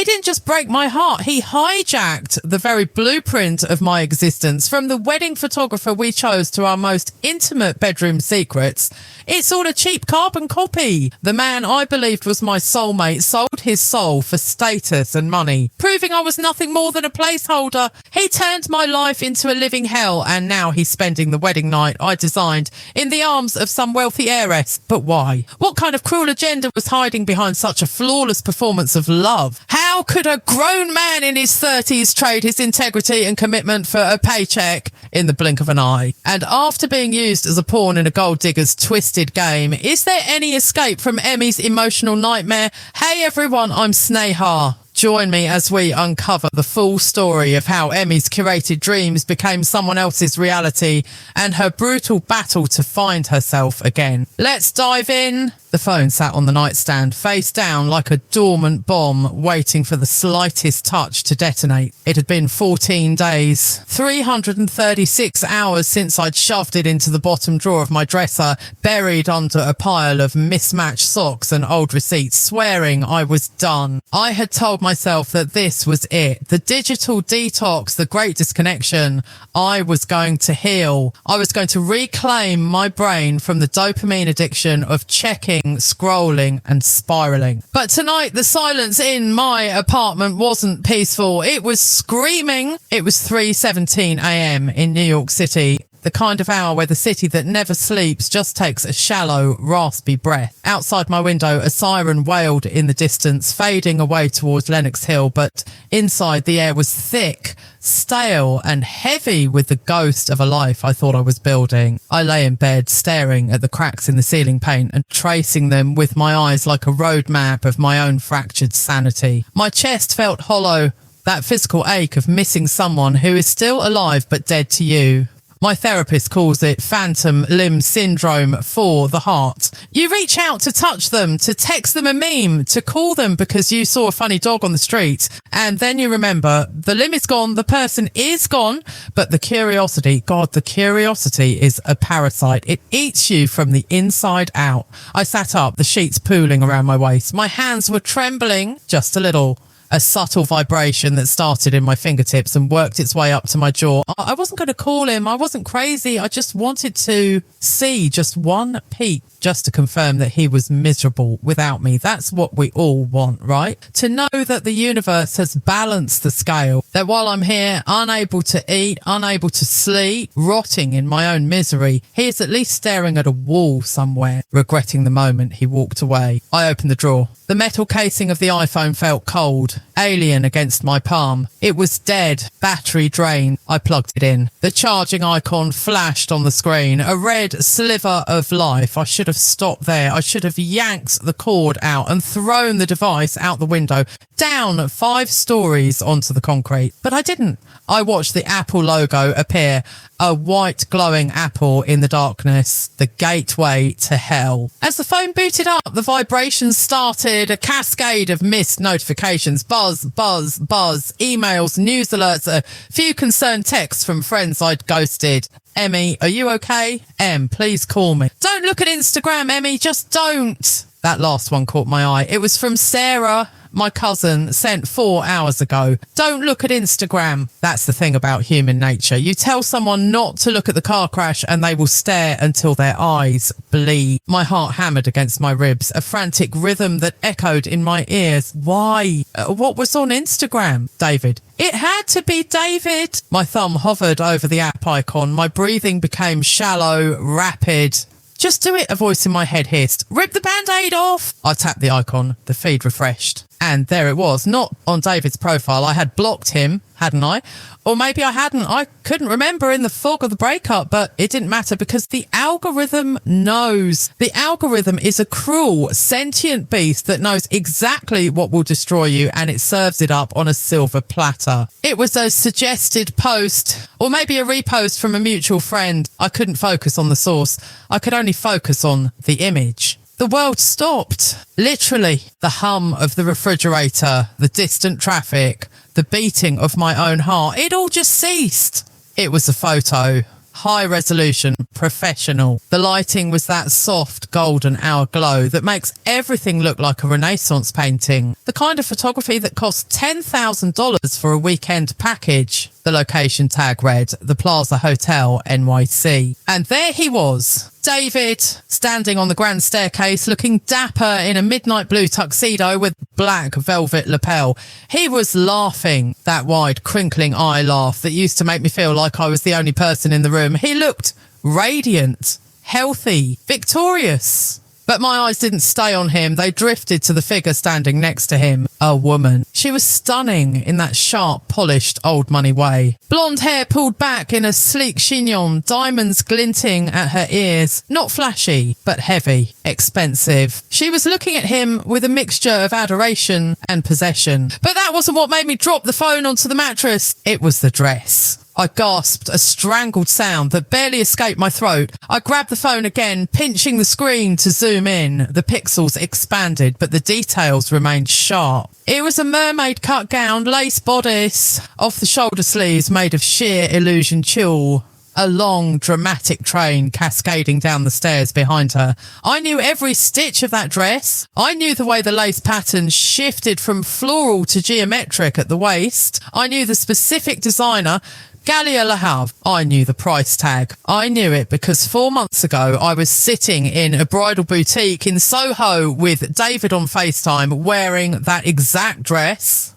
didn't just break my heart, he hijacked the very blueprint of my existence. From the wedding photographer we chose to our most intimate bedroom secrets, it's all a cheap carbon copy. The man I believed was my soulmate sold his soul for status and money, proving I was nothing more than a placeholder. He turned my life into a living hell, and now he's spending the wedding night I designed in the arms of some wealthy heiress. But why? What kind of cruel agenda was hiding behind such a flawless performance of love? How could a grown man in his 30s trade his integrity and commitment for a paycheck in the blink of an eye? And after being used as a pawn in a gold digger's twisted game, is there any escape from Emmy's emotional nightmare? Hey everyone, I'm Sneha. Join me as we uncover the full story of how Emmy's curated dreams became someone else's reality and her brutal battle to find herself again. Let's dive in. The phone sat on the nightstand, face down like a dormant bomb, waiting for the slightest touch to detonate. It had been 14 days, 336 hours since I'd shoved it into the bottom drawer of my dresser, buried under a pile of mismatched socks and old receipts, swearing I was done. I had told myself that this was it. The digital detox, the great disconnection. I was going to heal. I was going to reclaim my brain from the dopamine addiction of checking, scrolling and spiraling. But tonight the silence in my apartment wasn't peaceful. It was screaming. It was 3:17 a.m. in New York City. The kind of hour where the city that never sleeps just takes a shallow, raspy breath. Outside my window, a siren wailed in the distance, fading away towards Lenox Hill, but inside the air was thick, stale and heavy with the ghost of a life I thought I was building. I lay in bed, staring at the cracks in the ceiling paint and tracing them with my eyes like a road map of my own fractured sanity. My chest felt hollow, that physical ache of missing someone who is still alive but dead to you. My therapist calls it phantom limb syndrome for the heart. You reach out to touch them, to text them a meme, to call them because you saw a funny dog on the street. And then you remember the limb is gone, the person is gone, but the curiosity, God, the curiosity is a parasite. It eats you from the inside out. I sat up, the sheets pooling around my waist. My hands were trembling just a little. A subtle vibration that started in my fingertips and worked its way up to my jaw. I wasn't going to call him. I wasn't crazy. I just wanted to see just one peek, just to confirm that he was miserable without me. That's what we all want, right? To know that the universe has balanced the scale, that while I'm here, unable to eat, unable to sleep, rotting in my own misery, he is at least staring at a wall somewhere, regretting the moment he walked away. I opened the drawer. The metal casing of the iPhone felt cold, alien against my palm. It was dead, battery drained. I plugged it in. The charging icon flashed on the screen, a red sliver of life. I should have stopped there. I should have yanked the cord out and thrown the device out the window, down 5 stories onto the concrete. But I didn't. I watched the Apple logo appear, a white glowing apple in the darkness, the gateway to hell. As the phone booted up, the vibrations started, a cascade of missed notifications, buzz, buzz, buzz, emails, news alerts, a few concerned texts from friends I'd ghosted. Emmy, are you okay? Em, please call me. Don't look at Instagram, Emmy, just don't. That last one caught my eye. It was from Sarah, my cousin, sent 4 hours ago. Don't look at Instagram. That's the thing about human nature. You tell someone not to look at the car crash and they will stare until their eyes bleed. My heart hammered against my ribs, a frantic rhythm that echoed in my ears. Why? What was on Instagram? David. It had to be David. My thumb hovered over the app icon. My breathing became shallow, rapid. Just do it, a voice in my head hissed. Rip the band-aid off. I tapped the icon. The feed refreshed. And there it was, not on David's profile. I had blocked him, hadn't I? Or maybe I hadn't. I couldn't remember in the fog of the breakup, but it didn't matter because the algorithm knows. The algorithm is a cruel, sentient beast that knows exactly what will destroy you, and it serves it up on a silver platter. It was a suggested post, or maybe a repost from a mutual friend. I couldn't focus on the source. I could only focus on the image. The world stopped. Literally, the hum of the refrigerator, the distant traffic, the beating of my own heart. It all just ceased. It was a photo. high resolution, professional. The lighting was that soft golden hour glow that makes everything look like a Renaissance painting. The kind of photography that costs $10,000 for a weekend package. The location tag read, the Plaza Hotel, NYC. And there he was, David, standing on the grand staircase, looking dapper in a midnight blue tuxedo with black velvet lapel. He was laughing, that wide, crinkling eye laugh that used to make me feel like I was the only person in the room. He looked radiant, healthy, victorious. But my eyes didn't stay on him. They drifted to the figure standing next to him, a woman. She was stunning in that sharp, polished, old money way. Blonde hair pulled back in a sleek chignon, diamonds glinting at her ears. Not flashy, but heavy, expensive. She was looking at him with a mixture of adoration and possession. But that wasn't what made me drop the phone onto the mattress. It was the dress. I gasped, a strangled sound that barely escaped my throat. I grabbed the phone again, pinching the screen to zoom in. The pixels expanded, but the details remained sharp. It was a mermaid cut gown, lace bodice, off the shoulder sleeves made of sheer illusion tulle. A long, dramatic train cascading down the stairs behind her. I knew every stitch of that dress. I knew the way the lace pattern shifted from floral to geometric at the waist. I knew the specific designer, Gallia Le Havre. I knew the price tag. I knew it because 4 months ago I was sitting in a bridal boutique in Soho with David on FaceTime wearing that exact dress.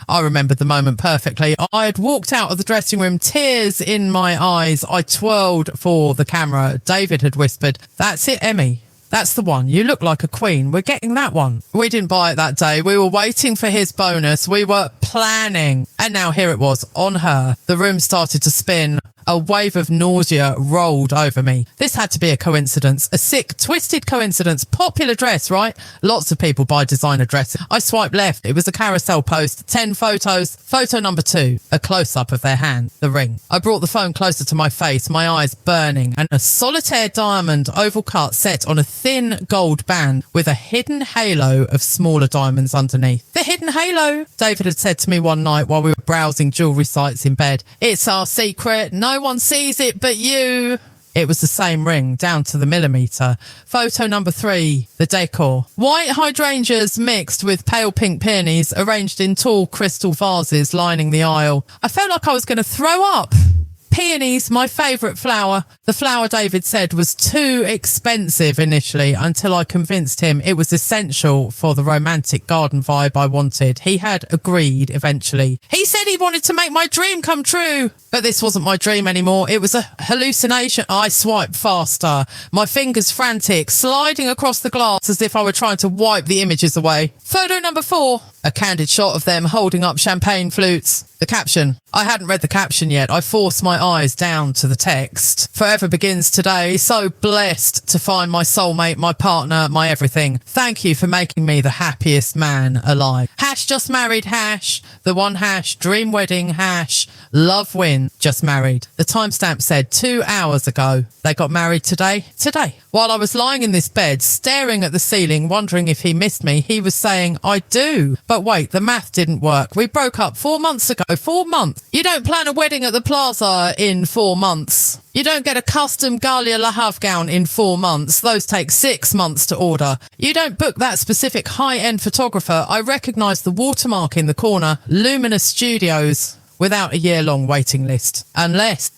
I remembered the moment perfectly. I had walked out of the dressing room, tears in my eyes. I twirled for the camera. David had whispered, "That's it, Emmy. That's the one. You look like a queen. We're getting that one." We didn't buy it that day. We were waiting for his bonus. We were planning. And now here it was, on her. The room started to spin. A wave of nausea rolled over me. This had to be a coincidence. A sick, twisted coincidence. Popular dress, right? Lots of people buy designer dresses. I swiped left. It was a carousel post. 10 photos. Photo number 2. A close-up of their hand. The ring. I brought the phone closer to my face, my eyes burning, and a solitaire diamond oval cut set on a thin gold band with a hidden halo of smaller diamonds underneath. The hidden halo, David had said to me one night while we were browsing jewellery sites in bed. It's our secret. No one sees it but you. It was the same ring, down to the millimetre. Photo number 3, the decor. White hydrangeas mixed with pale pink peonies arranged in tall crystal vases lining the aisle. I felt like I was going to throw up. Peonies, my favourite flower. The flower, David said, was too expensive initially until I convinced him it was essential for the romantic garden vibe I wanted. He had agreed eventually. He said he wanted to make my dream come true. But this wasn't my dream anymore. It was a hallucination. I swiped faster, my fingers frantic, sliding across the glass as if I were trying to wipe the images away. Photo number 4, a candid shot of them holding up champagne flutes. The caption. I hadn't read the caption yet. I forced my eyes down to the text. Forever begins today. So blessed to find my soulmate, my partner, my everything. Thank you for making me the happiest man alive. Hash just married, hash. The one hash, dream wedding, hash. Love win, just married. The timestamp said 2 hours ago. They got married today. While I was lying in this bed, staring at the ceiling, wondering if he missed me, he was saying, I do. But wait, the math didn't work. We broke up 4 months ago. 4 months. You don't plan a wedding at the Plaza in 4 months. You don't get a custom Gallia Le Havre gown in 4 months. Those take 6 months to order. You don't book that specific high-end photographer. I recognise the watermark in the corner, Luminous Studios, without a year-long waiting list. Unless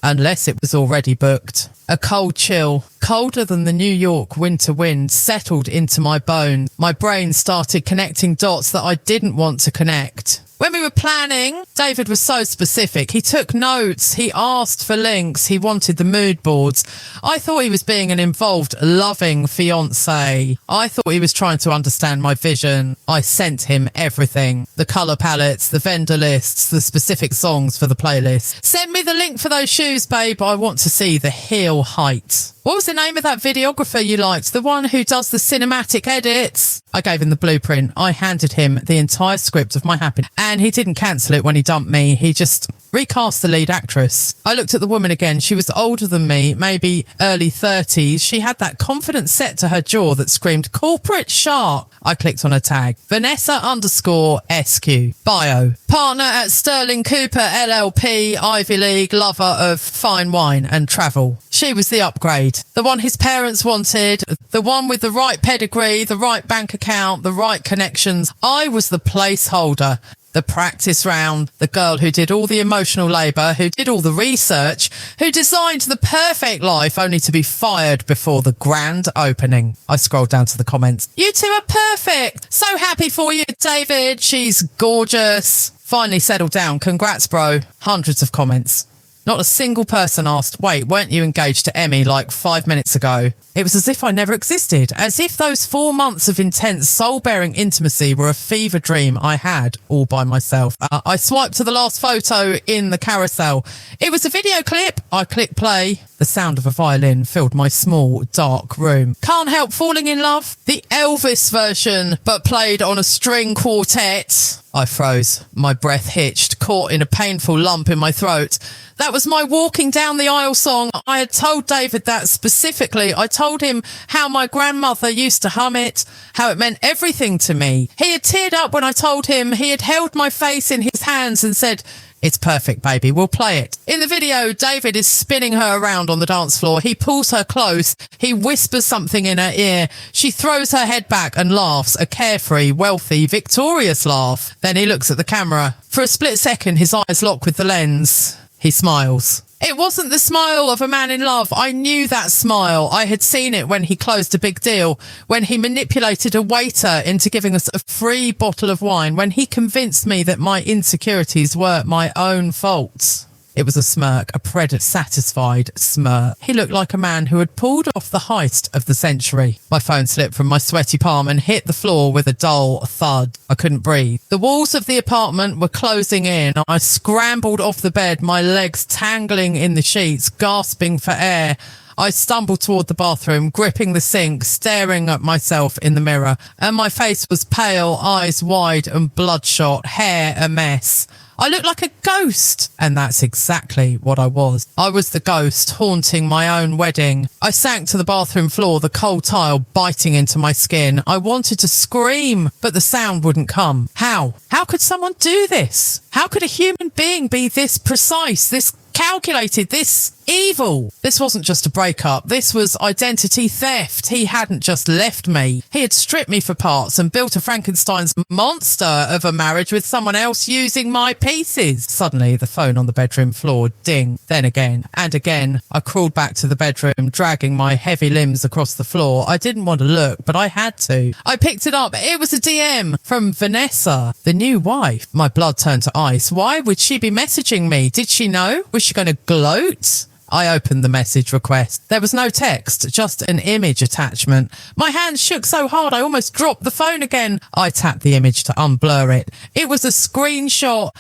it was already booked. A cold chill, colder than the New York winter wind, settled into my bones. My brain started connecting dots that I didn't want to connect. When we were planning, David was so specific. He took notes. He asked for links. He wanted the mood boards. I thought he was being an involved, loving fiancé. I thought he was trying to understand my vision. I sent him everything. The colour palettes, the vendor lists, the specific songs for the playlist. Send me the link for those shoes, babe. I want to see the heel height. What was the name of that videographer you liked? The one who does the cinematic edits? I gave him the blueprint. I handed him the entire script of my happiness. And he didn't cancel it when he dumped me. He just Recast the lead actress. I looked at the woman again. She was older than me, maybe early 30s. She had that confident set to her jaw that screamed corporate shark. I clicked on her tag. Vanessa_SQ. Bio. Partner at Sterling Cooper LLP, Ivy League, lover of fine wine and travel. She was the upgrade. The one his parents wanted. The one with the right pedigree, the right bank account, the right connections. I was the placeholder. The practice round, the girl who did all the emotional labour, who did all the research, who designed the perfect life only to be fired before the grand opening. I scrolled down to the comments. You two are perfect. So happy for you, David. She's gorgeous. Finally settled down. Congrats, bro. Hundreds of comments. Not a single person asked, wait, weren't you engaged to Emmy like 5 minutes ago? It was as if I never existed, as if those 4 months of intense soul-bearing intimacy were a fever dream I had all by myself. I swiped to the last photo in the carousel. It was a video clip. I clicked play. The sound of a violin filled my small, dark room. Can't help falling in love. The Elvis version, but played on a string quartet. I froze. My breath hitched, caught in a painful lump in my throat. That was my walking down the aisle song. I had told David that specifically. I told him how my grandmother used to hum it, how it meant everything to me. He had teared up when I told him. He had held my face in his hands and said, "It's perfect, baby. We'll play it." In the video, David is spinning her around on the dance floor. He pulls her close. He whispers something in her ear. She throws her head back and laughs, a carefree, wealthy, victorious laugh. Then he looks at the camera. For a split second, his eyes lock with the lens. He smiles. It wasn't the smile of a man in love. I knew that smile. I had seen it when he closed a big deal, when he manipulated a waiter into giving us a free bottle of wine, when he convinced me that my insecurities were my own faults. It was a smirk, a satisfied smirk. He looked like a man who had pulled off the heist of the century. My phone slipped from my sweaty palm and hit the floor with a dull thud. I couldn't breathe. The walls of the apartment were closing in. I scrambled off the bed, my legs tangling in the sheets, gasping for air. I stumbled toward the bathroom, gripping the sink, staring at myself in the mirror, and my face was pale, eyes wide and bloodshot, hair a mess. I looked like a ghost, and that's exactly what I was. I was the ghost haunting my own wedding. I sank to the bathroom floor, the cold tile biting into my skin. I wanted to scream, but the sound wouldn't come. How? How could someone do this? How could a human being be this precise, this calculated, this evil? This wasn't just a breakup. This was identity theft. He hadn't just left me. He had stripped me for parts and built a Frankenstein's monster of a marriage with someone else using my pieces. Suddenly, the phone on the bedroom floor dinged. Then again and again. I crawled back to the bedroom, dragging my heavy limbs across the floor. I didn't want to look, but I had to. I picked it up. It was a DM from Vanessa, the new wife. My blood turned to ice. Why would she be messaging me? Did she know? Was she going to gloat? I opened the message request. There was no text, just an image attachment. My hands shook so hard I almost dropped the phone again. I tapped the image to unblur it. It was a screenshot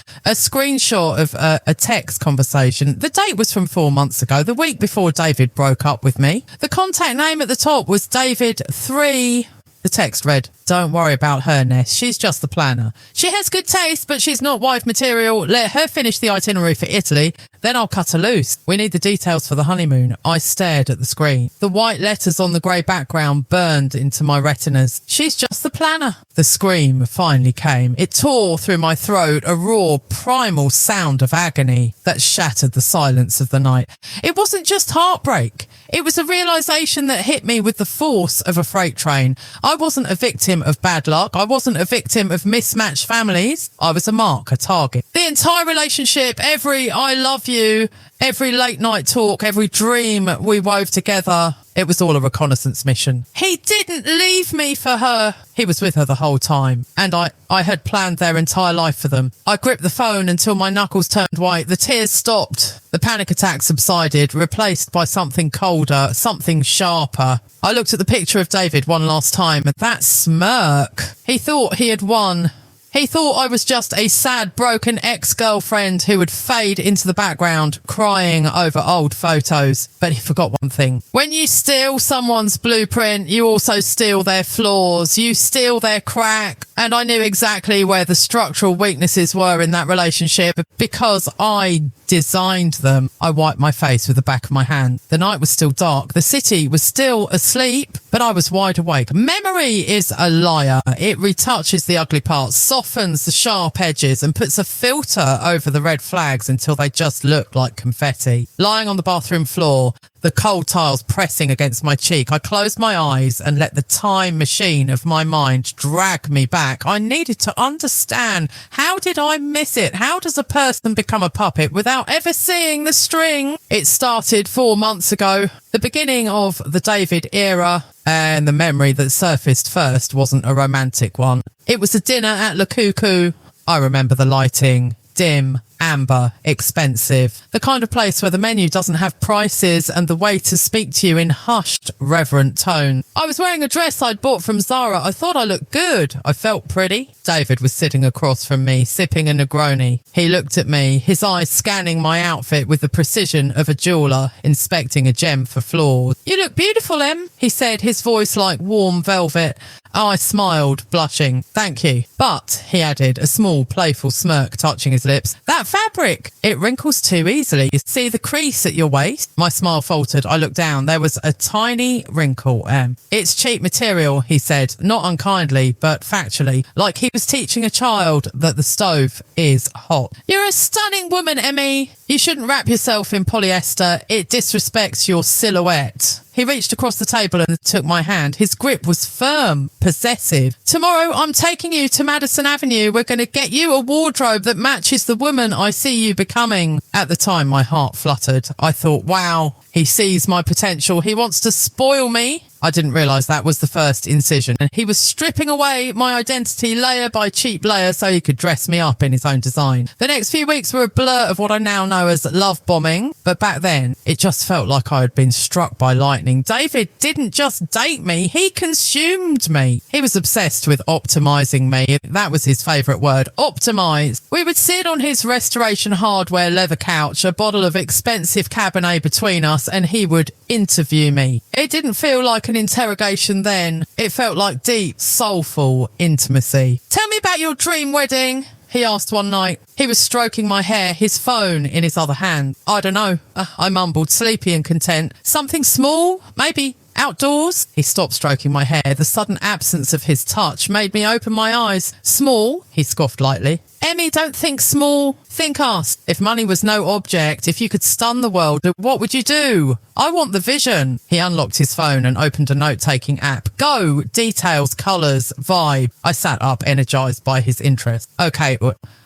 of a text conversation. The date was from 4 months ago, the week before David broke up with me. The contact name at the top was David3. The text read, "Don't worry about her, Ness. She's just the planner. She has good taste, but she's not wife material. Let her finish the itinerary for Italy. Then I'll cut her loose. We need the details for the honeymoon." I stared at the screen. The white letters on the grey background burned into my retinas. She's just the planner. The scream finally came. It tore through my throat, a raw, primal sound of agony that shattered the silence of the night. It wasn't just heartbreak. It was a realisation that hit me with the force of a freight train. I wasn't a victim of bad luck. I wasn't a victim of mismatched families. I was a mark, a target. The entire relationship, every "I love you," every late night talk, every dream we wove together, it was all a reconnaissance mission. He didn't leave me for her. He was with her the whole time, and I had planned their entire life for them. I gripped the phone until my knuckles turned white. The tears stopped. The panic attack subsided, replaced by something colder, something sharper. I looked at the picture of David one last time, and that smirk. He thought he had won. He thought I was just a sad, broken ex-girlfriend who would fade into the background, crying over old photos. But he forgot one thing. When you steal someone's blueprint, you also steal their flaws. You steal their crack. And I knew exactly where the structural weaknesses were in that relationship because I designed them. I wiped my face with the back of my hand. The night was still dark. The city was still asleep, but I was wide awake. Memory is a liar. It retouches the ugly parts, softens the sharp edges, and puts a filter over the red flags until they just look like confetti. Lying on the bathroom floor, the cold tiles pressing against my cheek, I closed my eyes and let the time machine of my mind drag me back. I needed to understand, how did I miss it? How does a person become a puppet without ever seeing the string? It started 4 months ago, the beginning of the David era, and the memory that surfaced first wasn't a romantic one. It was a dinner at Le Cuckoo. I remember the lighting, dim, amber, expensive, the kind of place where the menu doesn't have prices and the waiters speak to you in hushed, reverent tone. I was wearing a dress I'd bought from Zara. I thought I looked good. I felt pretty. David was sitting across from me, sipping a Negroni. He looked at me, his eyes scanning my outfit with the precision of a jeweller inspecting a gem for flaws. "You look beautiful, Em," he said, his voice like warm velvet. I smiled, blushing. "Thank you. But," he added, a small, playful smirk touching his lips, "that fabric, it wrinkles too easily. You see the crease at your waist?" My smile faltered. I looked down. There was a tiny wrinkle, "It's cheap material," he said, not unkindly, but factually, like he was teaching a child that the stove is hot. "You're a stunning woman, Emmy. You shouldn't wrap yourself in polyester. It disrespects your silhouette." He reached across the table and took my hand. His grip was firm, possessive. "Tomorrow I'm taking you to Madison Avenue. We're going to get you a wardrobe that matches the woman I see you becoming." At the time, my heart fluttered. I thought, wow, he sees my potential. He wants to spoil me. I didn't realise that was the first incision. He was stripping away my identity layer by cheap layer so he could dress me up in his own design. The next few weeks were a blur of what I now know as love bombing, but back then it just felt like I had been struck by lightning. David didn't just date me, he consumed me. He was obsessed with optimising me. That was his favourite word, optimise. We would sit on his restoration hardware leather couch, a bottle of expensive Cabernet between us, and he would interview me. It didn't feel like an interrogation then. It felt like deep, soulful intimacy. "Tell me about your dream wedding," he asked one night. He was stroking my hair, his phone in his other hand. "I don't know," I mumbled, sleepy and content. "Something small, maybe outdoors." He stopped stroking my hair. The sudden absence of his touch made me open my eyes. "Small?" he scoffed lightly. "Emmy, don't think small. Think us. If money was no object, if you could stun the world, what would you do? I want the vision." He unlocked his phone and opened a note-taking app. "Go, details, colours, vibe." I sat up, energised by his interest. "Okay,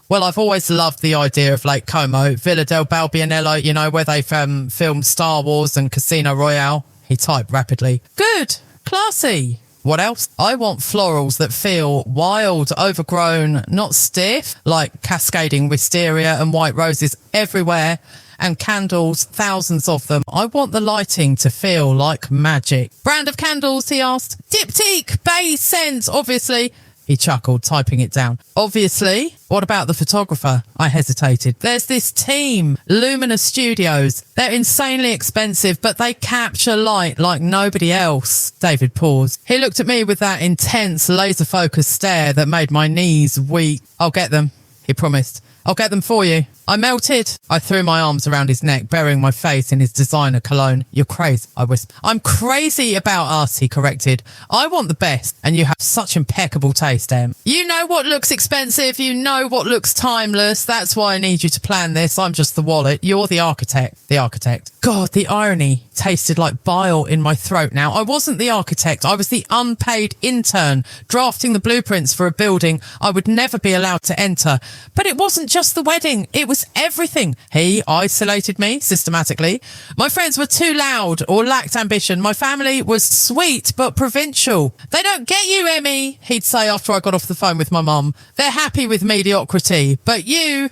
well, I've always loved the idea of Lake Como, Villa del Balbianello, you know, where they filmed Star Wars and Casino Royale." He typed rapidly. "Good. Classy. What else?" "I want florals that feel wild, overgrown, not stiff, like cascading wisteria and white roses everywhere, and candles, thousands of them. I want the lighting to feel like magic." "Brand of candles?" he asked. "Diptyque, Bay Scents, obviously." He chuckled, typing it down. "Obviously? What about the photographer?" I hesitated. "There's this team, Lumina Studios. They're insanely expensive, but they capture light like nobody else." David paused. He looked at me with that intense, laser-focused stare that made my knees weak. "I'll get them," he promised. "I'll get them for you." I melted. I threw my arms around his neck, burying my face in his designer cologne. "You're crazy," I whispered. "I'm crazy about us," he corrected. "I want the best, and you have such impeccable taste, Em. You know what looks expensive, you know what looks timeless. That's why I need you to plan this. I'm just the wallet. You're the architect." The architect. God, the irony tasted like bile in my throat now. I wasn't the architect. I was the unpaid intern, drafting the blueprints for a building I would never be allowed to enter. But it wasn't just the wedding. It was everything. He isolated me systematically. My friends were too loud or lacked ambition. My family was sweet but provincial. "They don't get you, Emmy," he'd say after I got off the phone with my mum. "They're happy with mediocrity. But you're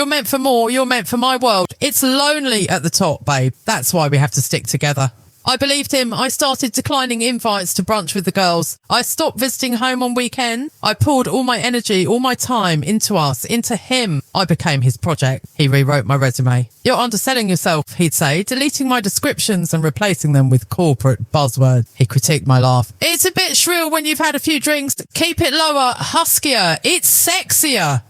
meant for more. You're meant for my world. It's lonely at the top, babe. That's why we have to stick together." I believed him. I started declining invites to brunch with the girls. I stopped visiting home on weekends. I poured all my energy, all my time into us, into him. I became his project. He rewrote my resume. You're underselling yourself, he'd say, deleting my descriptions and replacing them with corporate buzzwords. He critiqued my laugh. It's a bit shrill when you've had a few drinks. Keep it lower, huskier. It's sexier.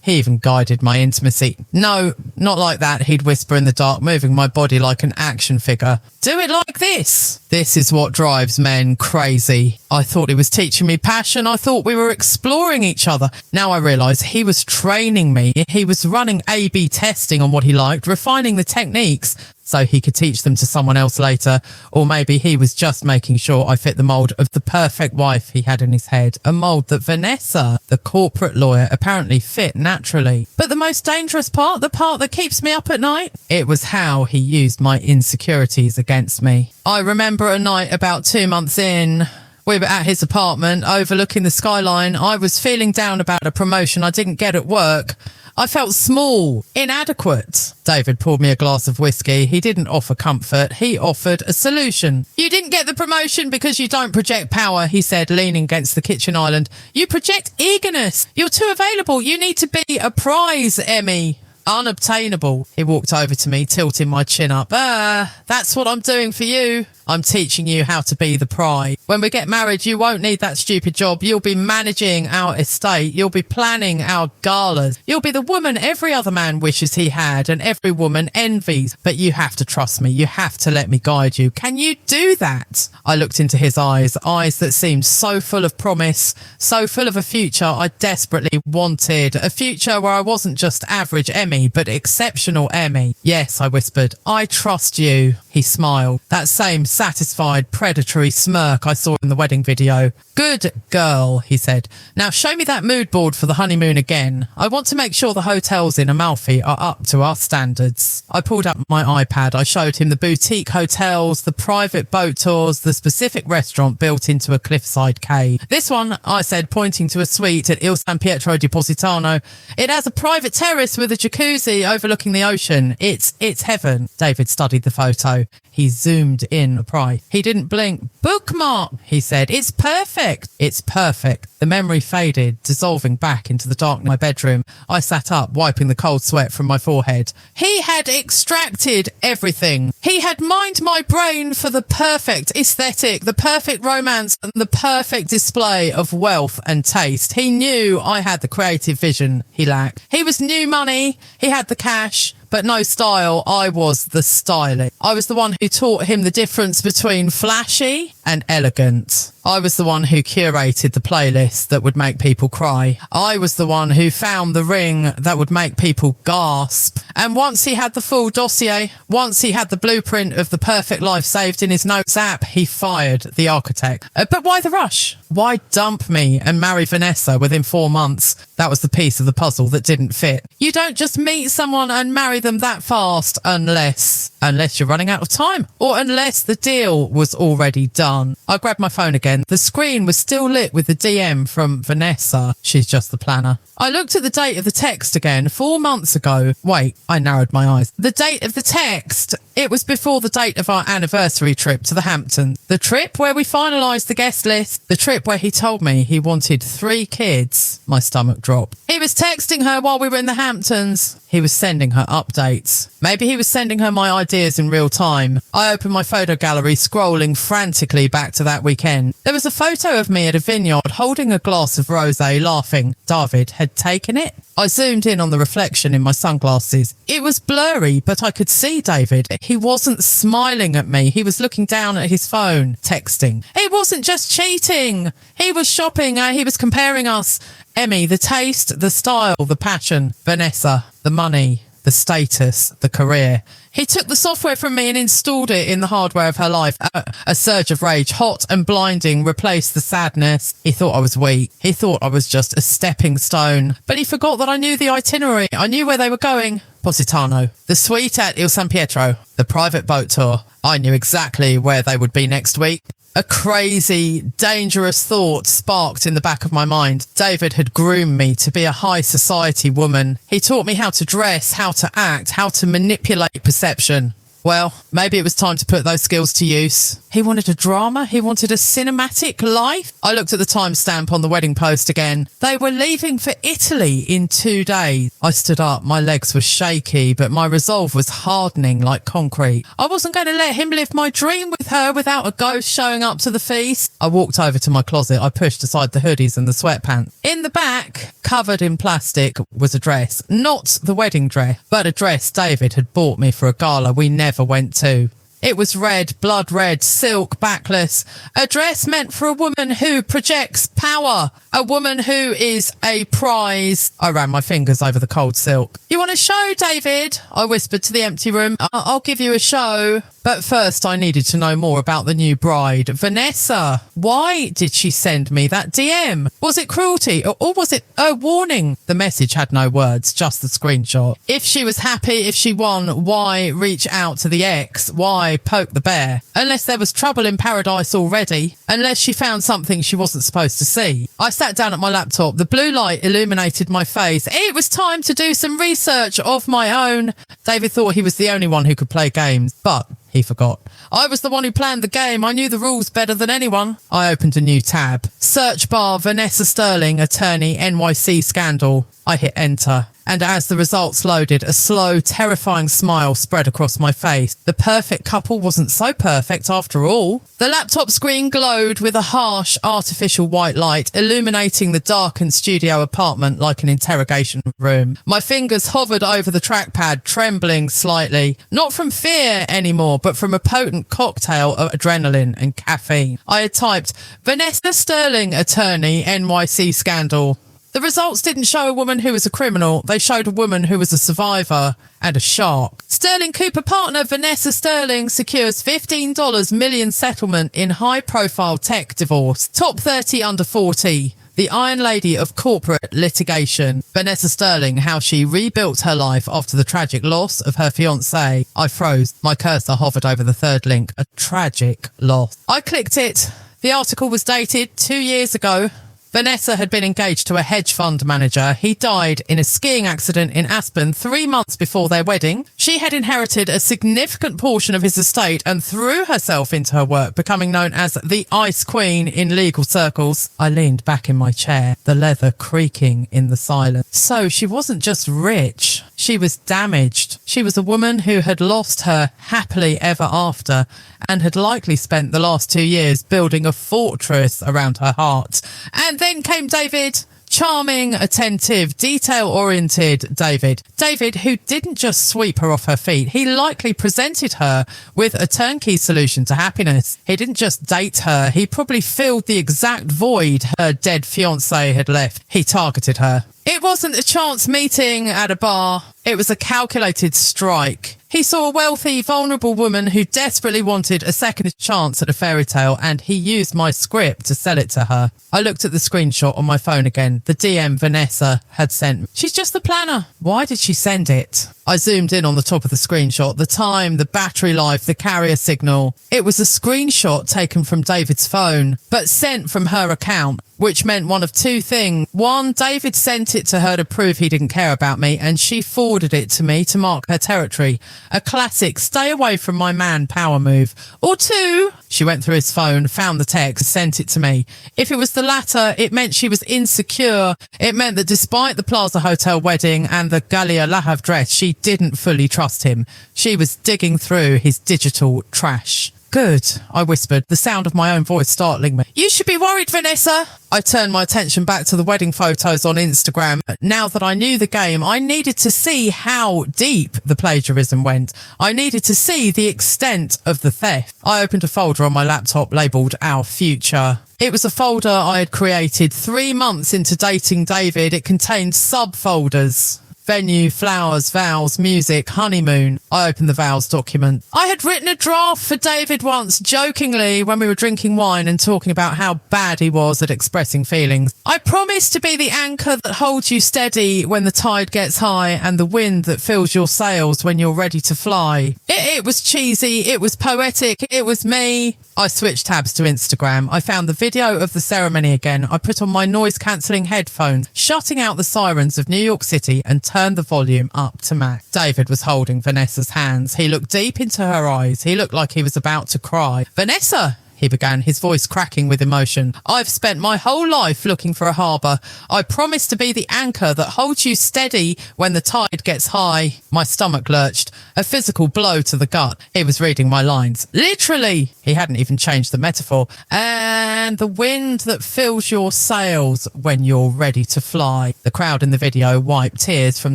He even guided my intimacy. No, not like that, he'd whisper in the dark, moving my body like an action figure. Do it like this. This is what drives men crazy. I thought he was teaching me passion. I thought we were exploring each other. Now I realise he was training me. He was running A/B testing on what he liked, refining the techniques so he could teach them to someone else later. Or maybe he was just making sure I fit the mould of the perfect wife he had in his head. A mould that Vanessa, the corporate lawyer, apparently fit naturally. But the most dangerous part, the part that keeps me up at night, it was how he used my insecurities against me. I remember a night about 2 months in. We were at his apartment overlooking the skyline. I was feeling down about a promotion I didn't get at work. I felt small, inadequate. David poured me a glass of whiskey. He didn't offer comfort. He offered a solution. You didn't get the promotion because you don't project power, he said, leaning against the kitchen island. You project eagerness. You're too available. You need to be a prize, Emmy. Unobtainable. He walked over to me, tilting my chin up. That's what I'm doing for you. I'm teaching you how to be the prize. When we get married, you won't need that stupid job. You'll be managing our estate. You'll be planning our galas. You'll be the woman every other man wishes he had and every woman envies. But you have to trust me. You have to let me guide you. Can you do that? I looked into his eyes that seemed so full of promise, so full of a future I desperately wanted. A future where I wasn't just average Emmy, but exceptional Emmy. Yes, I whispered. I trust you. He smiled. That same satisfied, predatory smirk I saw in the wedding video. Good girl, he said. Now show me that mood board for the honeymoon again. I want to make sure the hotels in Amalfi are up to our standards. I pulled up my iPad. I showed him the boutique hotels, the private boat tours, the specific restaurant built into a cliffside cave. This one, I said, pointing to a suite at Il San Pietro di Positano. It has a private terrace with a jacuzzi overlooking the ocean. It's heaven. David studied the photo. He zoomed in a pride. He didn't blink. Bookmark, he said. It's perfect. It's perfect. The memory faded, dissolving back into the darkness of my bedroom. I sat up, wiping the cold sweat from my forehead. He had extracted everything. He had mined my brain for the perfect aesthetic, the perfect romance, and the perfect display of wealth and taste. He knew I had the creative vision he lacked. He was new money. He had the cash. But no style. I was the stylist. I was the one who taught him the difference between flashy and elegant. I was the one who curated the playlist that would make people cry. I was the one who found the ring that would make people gasp. And once he had the full dossier, once he had the blueprint of the perfect life saved in his notes app, he fired the architect. But why the rush? Why dump me and marry Vanessa within 4 months? That was the piece of the puzzle that didn't fit. You don't just meet someone and marry them that fast unless you're running out of time or unless the deal was already done. I grabbed my phone again. The screen was still lit with the DM from Vanessa. She's just the planner. I looked at the date of the text again, 4 months ago. Wait, I narrowed my eyes. The date of the text, it was before the date of our anniversary trip to the Hamptons. The trip where we finalised the guest list. The trip where he told me he wanted 3 kids. My stomach dropped. He was texting her while we were in the Hamptons. He was sending her updates. Maybe he was sending her my ideas in real time. I opened my photo gallery, scrolling frantically back to that weekend. There was a photo of me at a vineyard holding a glass of rosé, laughing. David had taken it. I zoomed in on the reflection in my sunglasses. It was blurry, but I could see David. He wasn't smiling at me. He was looking down at his phone, texting. It wasn't just cheating. He was shopping. He was comparing us. Emmy, the taste, the style, the passion. Vanessa, the money, the status, the career. He took the software from me and installed it in the hardware of her life. A surge of rage, hot and blinding, replaced the sadness. He thought I was weak. He thought I was just a stepping stone. But he forgot that I knew the itinerary. I knew where they were going. Positano. The suite at Il San Pietro. The private boat tour. I knew exactly where they would be next week. A crazy, dangerous thought sparked in the back of my mind. David had groomed me to be a high society woman. He taught me how to dress, how to act, how to manipulate perception. Well, maybe it was time to put those skills to use. He wanted a drama. He wanted a cinematic life. I looked at the timestamp on the wedding post again. They were leaving for Italy in 2 days. I stood up. My legs were shaky, but my resolve was hardening like concrete. I wasn't going to let him live my dream with her without a ghost showing up to the feast. I walked over to my closet. I pushed aside the hoodies and the sweatpants. In the back, covered in plastic, was a dress. Not the wedding dress, but a dress David had bought me for a gala we never went to. It was red, blood red, silk, backless. A dress meant for a woman who projects power. A woman who is a prize. I ran my fingers over the cold silk. You want a show, David? I whispered to the empty room. I'll give you a show. But first I needed to know more about the new bride, Vanessa. Why did she send me that DM? Was it cruelty or was it a warning? The message had no words, just the screenshot. If she was happy, if she won, why reach out to the ex? Why poke the bear? Unless there was trouble in paradise already. Unless she found something she wasn't supposed to see. I sat down at my laptop. The blue light illuminated my face. It was time to do some research of my own. David thought he was the only one who could play games, but he forgot. I was the one who planned the game. I knew the rules better than anyone. I opened a new tab. Search bar, Vanessa Sterling, attorney, NYC scandal. I hit enter. And as the results loaded, a slow, terrifying smile spread across my face. The perfect couple wasn't so perfect after all. The laptop screen glowed with a harsh, artificial white light, illuminating the darkened studio apartment like an interrogation room. My fingers hovered over the trackpad, trembling slightly. Not from fear anymore, but from a potent cocktail of adrenaline and caffeine. I had typed, Vanessa Sterling, attorney, NYC scandal. The results didn't show a woman who was a criminal. They showed a woman who was a survivor and a shark. Sterling Cooper partner Vanessa Sterling secures $15 million settlement in high-profile tech divorce. Top 30 under 40. The Iron Lady of corporate litigation. Vanessa Sterling, how she rebuilt her life after the tragic loss of her fiancé. I froze. My cursor hovered over the third link. A tragic loss. I clicked it. The article was dated 2 years ago. Vanessa had been engaged to a hedge fund manager. He died in a skiing accident in Aspen 3 months before their wedding. She had inherited a significant portion of his estate and threw herself into her work, becoming known as the Ice Queen in legal circles. I leaned back in my chair, the leather creaking in the silence. So she wasn't just rich. She was damaged. She was a woman who had lost her happily ever after and had likely spent the last 2 years building a fortress around her heart. And then came David. Charming, attentive, detail-oriented David. David, who didn't just sweep her off her feet. He likely presented her with a turnkey solution to happiness. He didn't just date her. He probably filled the exact void her dead fiancé had left. He targeted her. It wasn't a chance meeting at a bar. It was a calculated strike. He saw a wealthy, vulnerable woman who desperately wanted a second chance at a fairy tale, and he used my script to sell it to her. I looked at the screenshot on my phone again. The DM Vanessa had sent me. She's just the planner. Why did she send it? I zoomed in on the top of the screenshot. The time, the battery life, the carrier signal. It was a screenshot taken from David's phone, but sent from her account, which meant one of two things. One, David sent it to her to prove he didn't care about me, and she forwarded it to me to mark her territory. A classic stay away from my man power move. Or two, she went through his phone, found the text, sent it to me. If it was the latter, it meant she was insecure. It meant that despite the Plaza Hotel wedding and the Galia Lahav dress, she didn't fully trust him. She was digging through his digital trash. Good, I whispered, the sound of my own voice startling me. You should be worried, Vanessa. I turned my attention back to the wedding photos on Instagram. Now that I knew the game, I needed to see how deep the plagiarism went. I needed to see the extent of the theft. I opened a folder on my laptop labelled Our Future. It was a folder I had created 3 months into dating David. It contained subfolders. Venue, flowers, vows, music, honeymoon. I opened the vows document. I had written a draft for David once, jokingly, when we were drinking wine and talking about how bad he was at expressing feelings. I promise to be the anchor that holds you steady when the tide gets high and the wind that fills your sails when you're ready to fly. It was cheesy. It was poetic. It was me. I switched tabs to Instagram. I found the video of the ceremony again. I put on my noise-cancelling headphones, shutting out the sirens of New York City and turned the volume up to max. David was holding Vanessa's hands. He looked deep into her eyes. He looked like he was about to cry. "Vanessa," he began, his voice cracking with emotion. "I've spent my whole life looking for a harbour. I promise to be the anchor that holds you steady when the tide gets high." My stomach lurched, a physical blow to the gut. He was reading my lines. Literally! He hadn't even changed the metaphor. "And the wind that fills your sails when you're ready to fly." The crowd in the video wiped tears from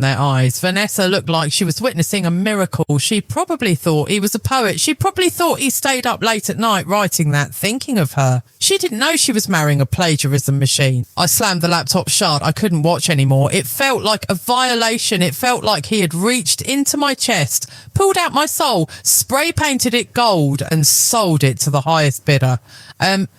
their eyes. Vanessa looked like she was witnessing a miracle. She probably thought he was a poet. She probably thought he stayed up late at night writing that, thinking of her. She didn't know she was marrying a plagiarism machine. I slammed the laptop shut. I couldn't watch anymore. It felt like a violation. It felt like he had reached into my chest, pulled out my soul, spray painted it gold and sold it to the highest bidder.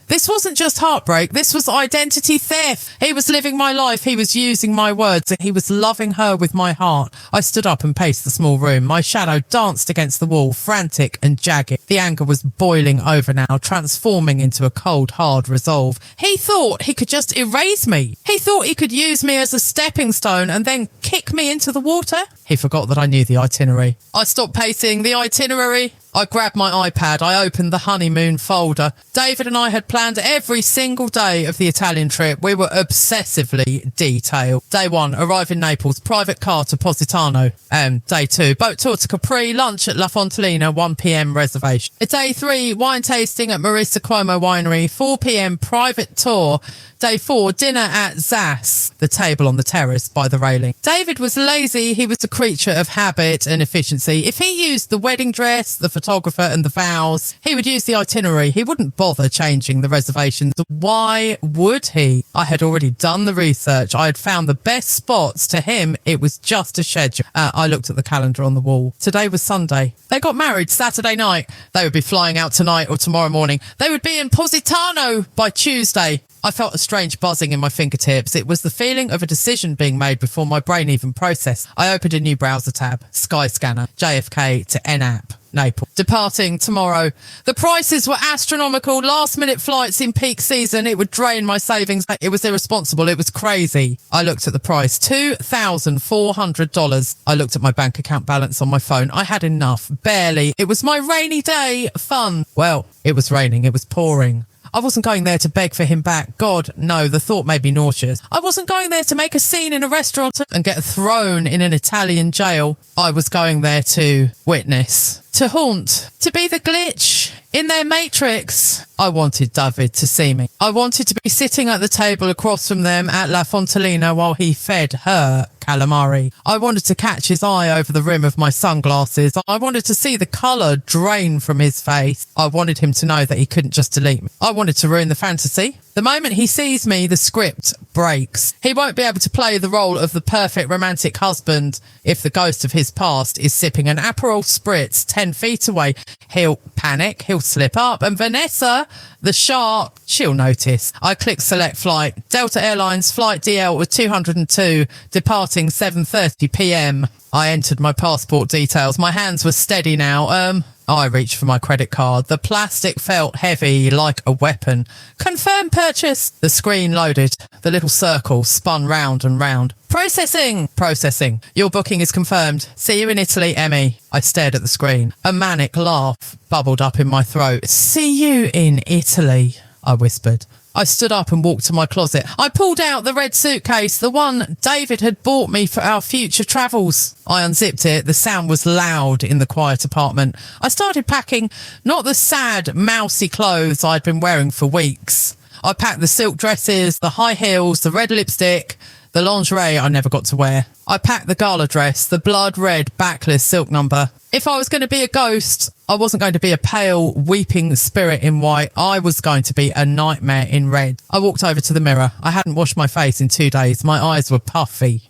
This wasn't just heartbreak. This was identity theft. He was living my life. He was using my words. He was loving her with my heart. I stood up and paced the small room. My shadow danced against the wall, frantic and jagged. The anger was boiling over now, transforming into a cold, hard resolve. He thought he could just erase me. He thought he could use me as a stepping stone and then kick me into the water. He forgot that I knew the itinerary. I stopped pacing the itinerary. I grabbed my iPad. I opened the honeymoon folder. David and I had planned every single day of the Italian trip. We were obsessively detailed. Day 1, arrive in Naples, private car to Positano. Day 2, boat tour to Capri, lunch at La Fontellina, 1 p.m. reservation. Day 3, wine tasting at Marissa Cuomo Winery, 4 p.m. private tour. Day 4, dinner at Zas, the table on the terrace by the railing. David was lazy. He was a creature of habit and efficiency. If he used the wedding dress, the photographer and the vows, he would use the itinerary. He wouldn't bother changing the reservations. Why would he? I had already done the research. I had found the best spots. To him, it was just a schedule. I looked at the calendar on the wall. Today was Sunday. They got married Saturday night. They would be flying out tonight or tomorrow morning. They would be in Positano by Tuesday. I felt a strange buzzing in my fingertips. It was the feeling of a decision being made before my brain even processed. I opened a new browser tab. Skyscanner. JFK to NAP. Naples. Departing tomorrow. The prices were astronomical. Last minute flights in peak season. It would drain my savings. It was irresponsible. It was crazy. I looked at the price. $2,400. I looked at my bank account balance on my phone. I had enough. Barely. It was my rainy day fun. Well, it was raining. It was pouring. I wasn't going there to beg for him back. God, no, the thought made me nauseous. I wasn't going there to make a scene in a restaurant and get thrown in an Italian jail. I was going there to witness, to haunt, to be the glitch in their matrix. I wanted David to see me. I wanted to be sitting at the table across from them at La Fontellina while he fed her calamari. I wanted to catch his eye over the rim of my sunglasses. I wanted to see the colour drain from his face. I wanted him to know that he couldn't just delete me. I wanted to ruin the fantasy. The moment he sees me, the script breaks. He won't be able to play the role of the perfect romantic husband if the ghost of his past is sipping an Aperol Spritz 10 feet away. He'll panic, he'll slip up, and Vanessa, the shark, she'll notice. I clicked select flight. Delta Airlines flight DL was 202, departing 7:30 p.m. I entered my passport details. My hands were steady now. I reached for my credit card. The plastic felt heavy like a weapon. Confirm purchase. The screen loaded. The little circle spun round and round. Processing. Processing. Your booking is confirmed. See you in Italy, Emmy. I stared at the screen. A manic laugh bubbled up in my throat. See you in Italy, I whispered. I stood up and walked to my closet. I pulled out the red suitcase, the one David had bought me for our future travels. I unzipped it. The sound was loud in the quiet apartment. I started packing, not the sad, mousy clothes I'd been wearing for weeks. I packed the silk dresses, the high heels, the red lipstick, the lingerie I never got to wear. I packed the gala dress, the blood red backless silk number. If I was going to be a ghost, I wasn't going to be a pale, weeping spirit in white. I was going to be a nightmare in red. I walked over to the mirror. I hadn't washed my face in 2 days. My eyes were puffy.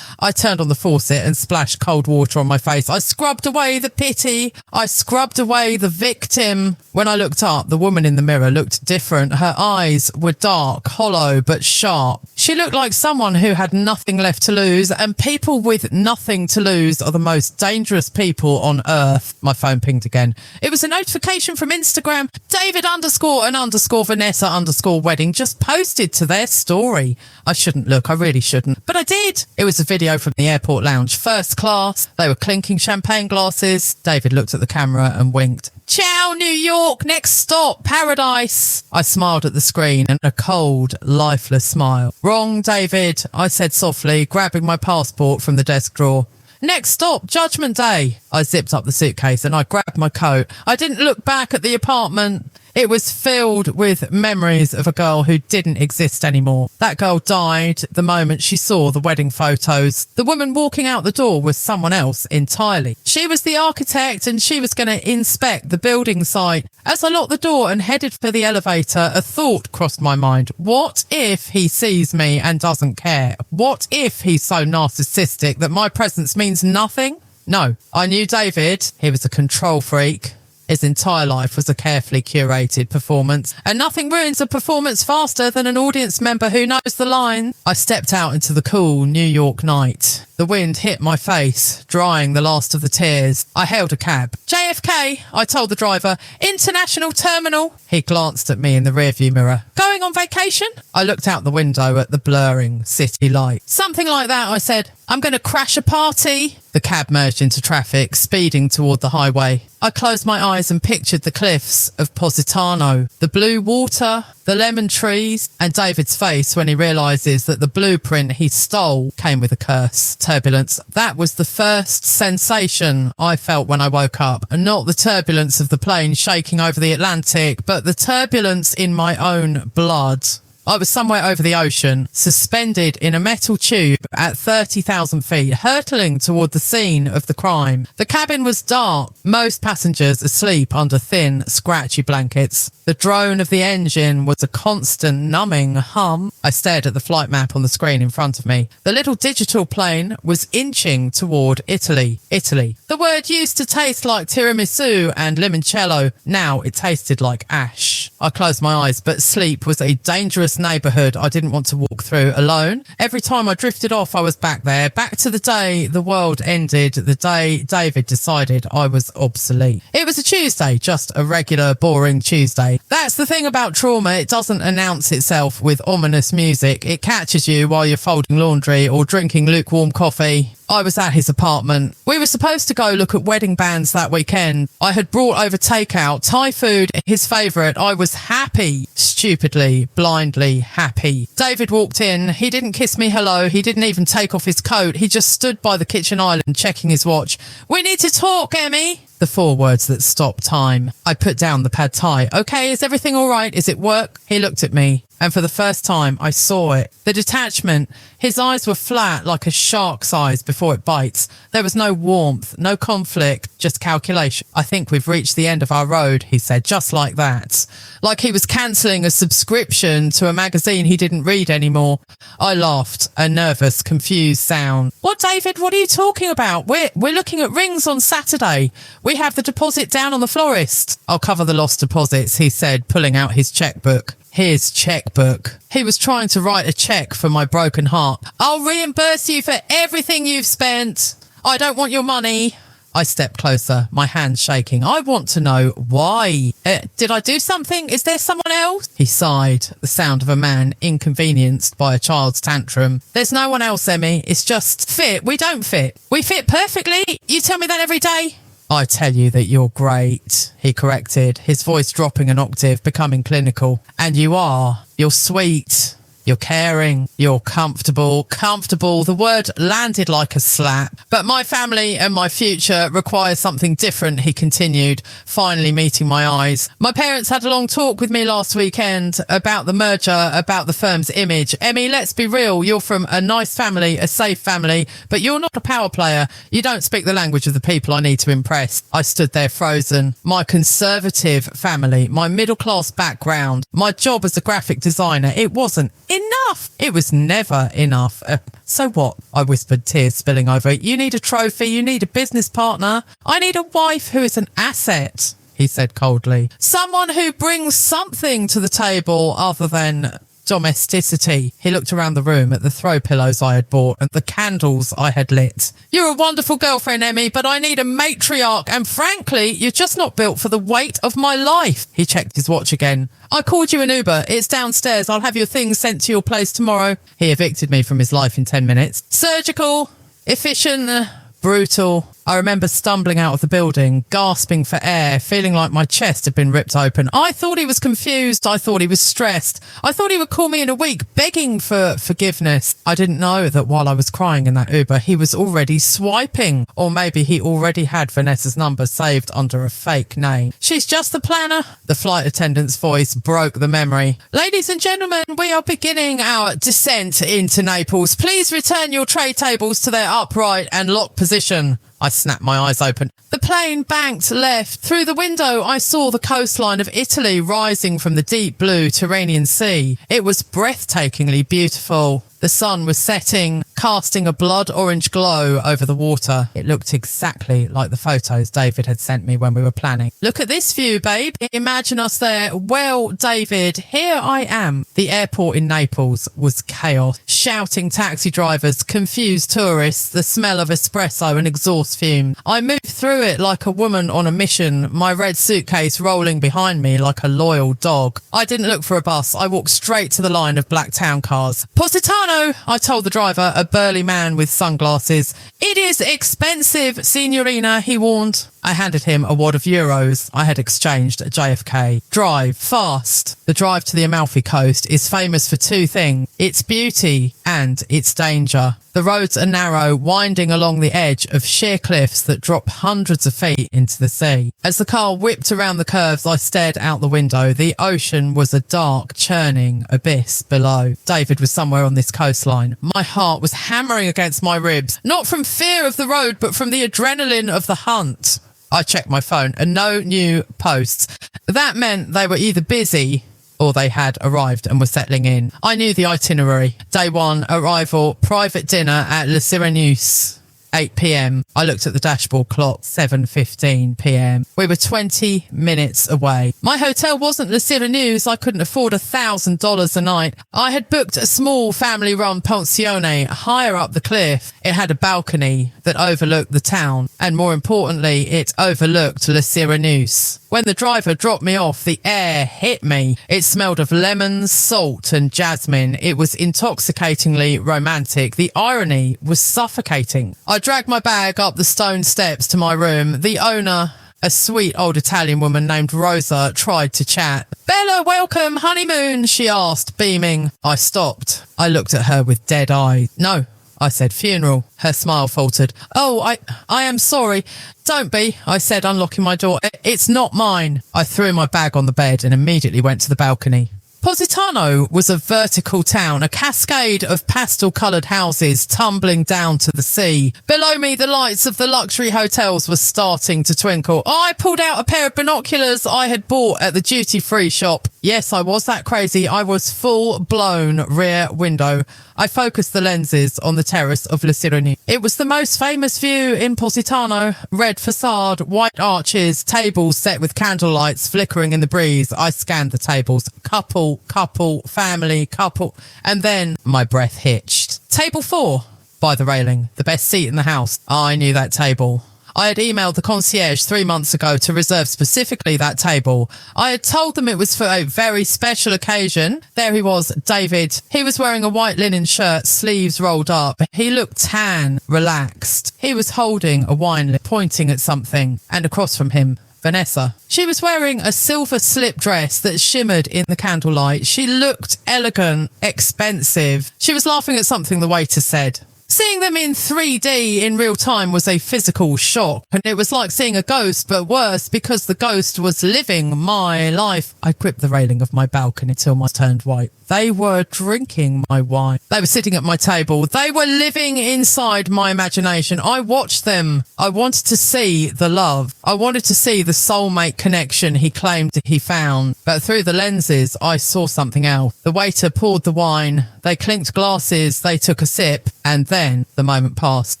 I turned on the faucet and splashed cold water on my face. I scrubbed away the pity. I scrubbed away the victim. When I looked up, the woman in the mirror looked different. Her eyes were dark, hollow, but sharp. She looked like someone who had nothing left to lose, and people with nothing to lose are the most dangerous people on earth. My phone pinged again. It was a notification from Instagram. David_and_Vanessa_wedding just posted to their story. I shouldn't look. I really shouldn't. But I did. It was a video from the airport lounge, first class. They were clinking champagne glasses. David looked at the camera and winked. Ciao, New York, next stop, paradise. I smiled at the screen and a cold, lifeless smile. Wrong, David, I said softly, grabbing my passport from the desk drawer. Next stop, Judgment Day. I zipped up the suitcase and I grabbed my coat. I didn't look back at the apartment. It was filled with memories of a girl who didn't exist anymore. That girl died the moment she saw the wedding photos. The woman walking out the door was someone else entirely. She was the architect and she was going to inspect the building site. As I locked the door and headed for the elevator, a thought crossed my mind. What if he sees me and doesn't care? What if he's so narcissistic that my presence means nothing? No, I knew David. He was a control freak. His entire life was a carefully curated performance, and nothing ruins a performance faster than an audience member who knows the line. I stepped out into the cool New York night. The wind hit my face, drying the last of the tears. I hailed a cab. JFK, I told the driver. International Terminal. He glanced at me in the rearview mirror. Going on vacation? I looked out the window at the blurring city light. Something like that, I said. I'm going to crash a party. The cab merged into traffic, speeding toward the highway. I closed my eyes and pictured the cliffs of Positano, the blue water, the lemon trees, and David's face when he realises that the blueprint he stole came with a curse. Turbulence. That was the first sensation I felt when I woke up. And not the turbulence of the plane shaking over the Atlantic, but the turbulence in my own blood. I was somewhere over the ocean, suspended in a metal tube at 30,000 feet, hurtling toward the scene of the crime. The cabin was dark, most passengers asleep under thin, scratchy blankets. The drone of the engine was a constant numbing hum. I stared at the flight map on the screen in front of me. The little digital plane was inching toward Italy. Italy. The word used to taste like tiramisu and limoncello. Now it tasted like ash. I closed my eyes, but sleep was a dangerous neighbourhood I didn't want to walk through alone. Every time I drifted off, I was back there, back to the day the world ended, the day David decided I was obsolete. It was a Tuesday, just a regular, boring Tuesday. That's the thing about trauma. It doesn't announce itself with ominous music. It catches you while you're folding laundry or drinking lukewarm coffee. I was at his apartment. We were supposed to go look at wedding bands that weekend. I had brought over takeout, Thai food, his favourite. I was happy, stupidly, blindly happy. David walked in. He didn't kiss me hello. He didn't even take off his coat. He just stood by the kitchen island checking his watch. We need to talk, Emmy. The 4 words that stopped time. I put down the pad thai. Okay, is everything all right? Is it work? He looked at me. And for the first time, I saw it. The detachment. His eyes were flat like a shark's eyes before it bites. There was no warmth, no conflict, just calculation. I think we've reached the end of our road, he said, just like that. Like he was cancelling a subscription to a magazine he didn't read anymore. I laughed, a nervous, confused sound. What, David? What are you talking about? We're looking at rings on Saturday. We have the deposit down on the florist. I'll cover the lost deposits, he said, pulling out his checkbook. His checkbook. He was trying to write a check for my broken heart. I'll reimburse you for everything you've spent. I don't want your money. I stepped closer, my hands shaking. I want to know why. Did I do something? Is there someone else? He sighed, the sound of a man inconvenienced by a child's tantrum. There's no one else, Emmy. It's just fit. We don't fit. We fit perfectly. You tell me that every day. I tell you that you're great, he corrected, his voice dropping an octave, becoming clinical. And you are. You're sweet. You're caring. You're comfortable. Comfortable. The word landed like a slap. But my family and my future require something different, he continued, finally meeting my eyes. My parents had a long talk with me last weekend about the merger, about the firm's image. Emmy, let's be real. You're from a nice family, a safe family, but you're not a power player. You don't speak the language of the people I need to impress. I stood there frozen. My conservative family, my middle-class background, my job as a graphic designer, it wasn't enough. It was never enough. So what? I whispered, tears spilling over. You need a trophy. You need a business partner. I need a wife who is an asset, he said coldly. Someone who brings something to the table other than domesticity. He looked around the room at the throw pillows I had bought and the candles I had lit. You're a wonderful girlfriend, Emmy, but I need a matriarch, and frankly, you're just not built for the weight of my life. He checked his watch again. I called you an Uber. It's downstairs. I'll have your things sent to your place tomorrow. He evicted me from his life in 10 minutes. Surgical, efficient, brutal. I remember stumbling out of the building, gasping for air, feeling like my chest had been ripped open. I thought he was confused. I thought he was stressed. I thought he would call me in a week, begging for forgiveness. I didn't know that while I was crying in that Uber, he was already swiping. Or maybe he already had Vanessa's number saved under a fake name. She's just the planner. The flight attendant's voice broke the memory. Ladies and gentlemen, we are beginning our descent into Naples. Please return your tray tables to their upright and locked position. I snapped my eyes open. The plane banked left. Through the window, I saw the coastline of Italy rising from the deep blue Tyrrhenian Sea. It was breathtakingly beautiful. The sun was setting, casting a blood orange glow over the water. It looked exactly like the photos David had sent me when we were planning. Look at this view, babe. Imagine us there. Well, David, here I am. The airport in Naples was chaos. Shouting taxi drivers, confused tourists, the smell of espresso and exhaust fume. I moved through it like a woman on a mission, my red suitcase rolling behind me like a loyal dog. I didn't look for a bus. I walked straight to the line of black town cars. Positano, I told the driver, a burly man with sunglasses. It is expensive, signorina, he warned. I handed him a wad of euros I had exchanged at JFK. Drive fast. The drive to the Amalfi Coast is famous for two things, its beauty and its danger. The roads are narrow, winding along the edge of sheer cliffs that drop hundreds of feet into the sea. As the car whipped around the curves, I stared out the window. The ocean was a dark, churning abyss below. David was somewhere on this coastline. My heart was hammering against my ribs, not from fear of the road, but from the adrenaline of the hunt. I checked my phone and no new posts. That meant they were either busy or they had arrived and were settling in. I knew the itinerary. Day one, arrival, private dinner at Le Cyrenus, 8 p.m. I looked at the dashboard clock, 7:15 p.m. We were 20 minutes away. My hotel wasn't Le Cyrenus. I couldn't afford $1,000 a night. I had booked a small family-run pensione higher up the cliff. It had a balcony that overlooked the town, and more importantly, it overlooked Le Cyrenus. When the driver dropped me off, the air hit me. It smelled of lemons, salt and jasmine. It was intoxicatingly romantic. The irony was suffocating. I dragged my bag up the stone steps to my room. The owner, a sweet old Italian woman named Rosa, tried to chat. "Bella, welcome, honeymoon," she asked, beaming. I stopped. I looked at her with dead eyes. "No," I said, "funeral." Her smile faltered. "Oh, I am sorry." "Don't be," I said, unlocking my door. "It's not mine." I threw my bag on the bed and immediately went to the balcony. Positano was a vertical town, a cascade of pastel-coloured houses tumbling down to the sea. Below me, the lights of the luxury hotels were starting to twinkle. I pulled out a pair of binoculars I had bought at the duty-free shop. Yes, I was that crazy. I was full-blown rear window. I focused the lenses on the terrace of Le Cyrenus. It was the most famous view in Positano. Red facade, white arches, tables set with candlelights flickering in the breeze. I scanned the tables. Couple, family, couple. And then my breath hitched. Table 4, by the railing. The best seat in the house. I knew that table. I had emailed the concierge 3 months ago to reserve specifically that table. I had told them it was for a very special occasion. There he was, David. He was wearing a white linen shirt, sleeves rolled up. He looked tan, relaxed. He was holding a wine lip, pointing at something. And across from him, Vanessa. She was wearing a silver slip dress that shimmered in the candlelight. She looked elegant, expensive. She was laughing at something the waiter said. Seeing them in 3D in real time was a physical shock, and it was like seeing a ghost, but worse because the ghost was living my life. I gripped the railing of my balcony till my turned white. They were drinking my wine. They were sitting at my table. They were living inside my imagination. I watched them. I wanted to see the love. I wanted to see the soulmate connection he claimed he found. But through the lenses, I saw something else. The waiter poured the wine. They clinked glasses. They took a sip. And then the moment passed.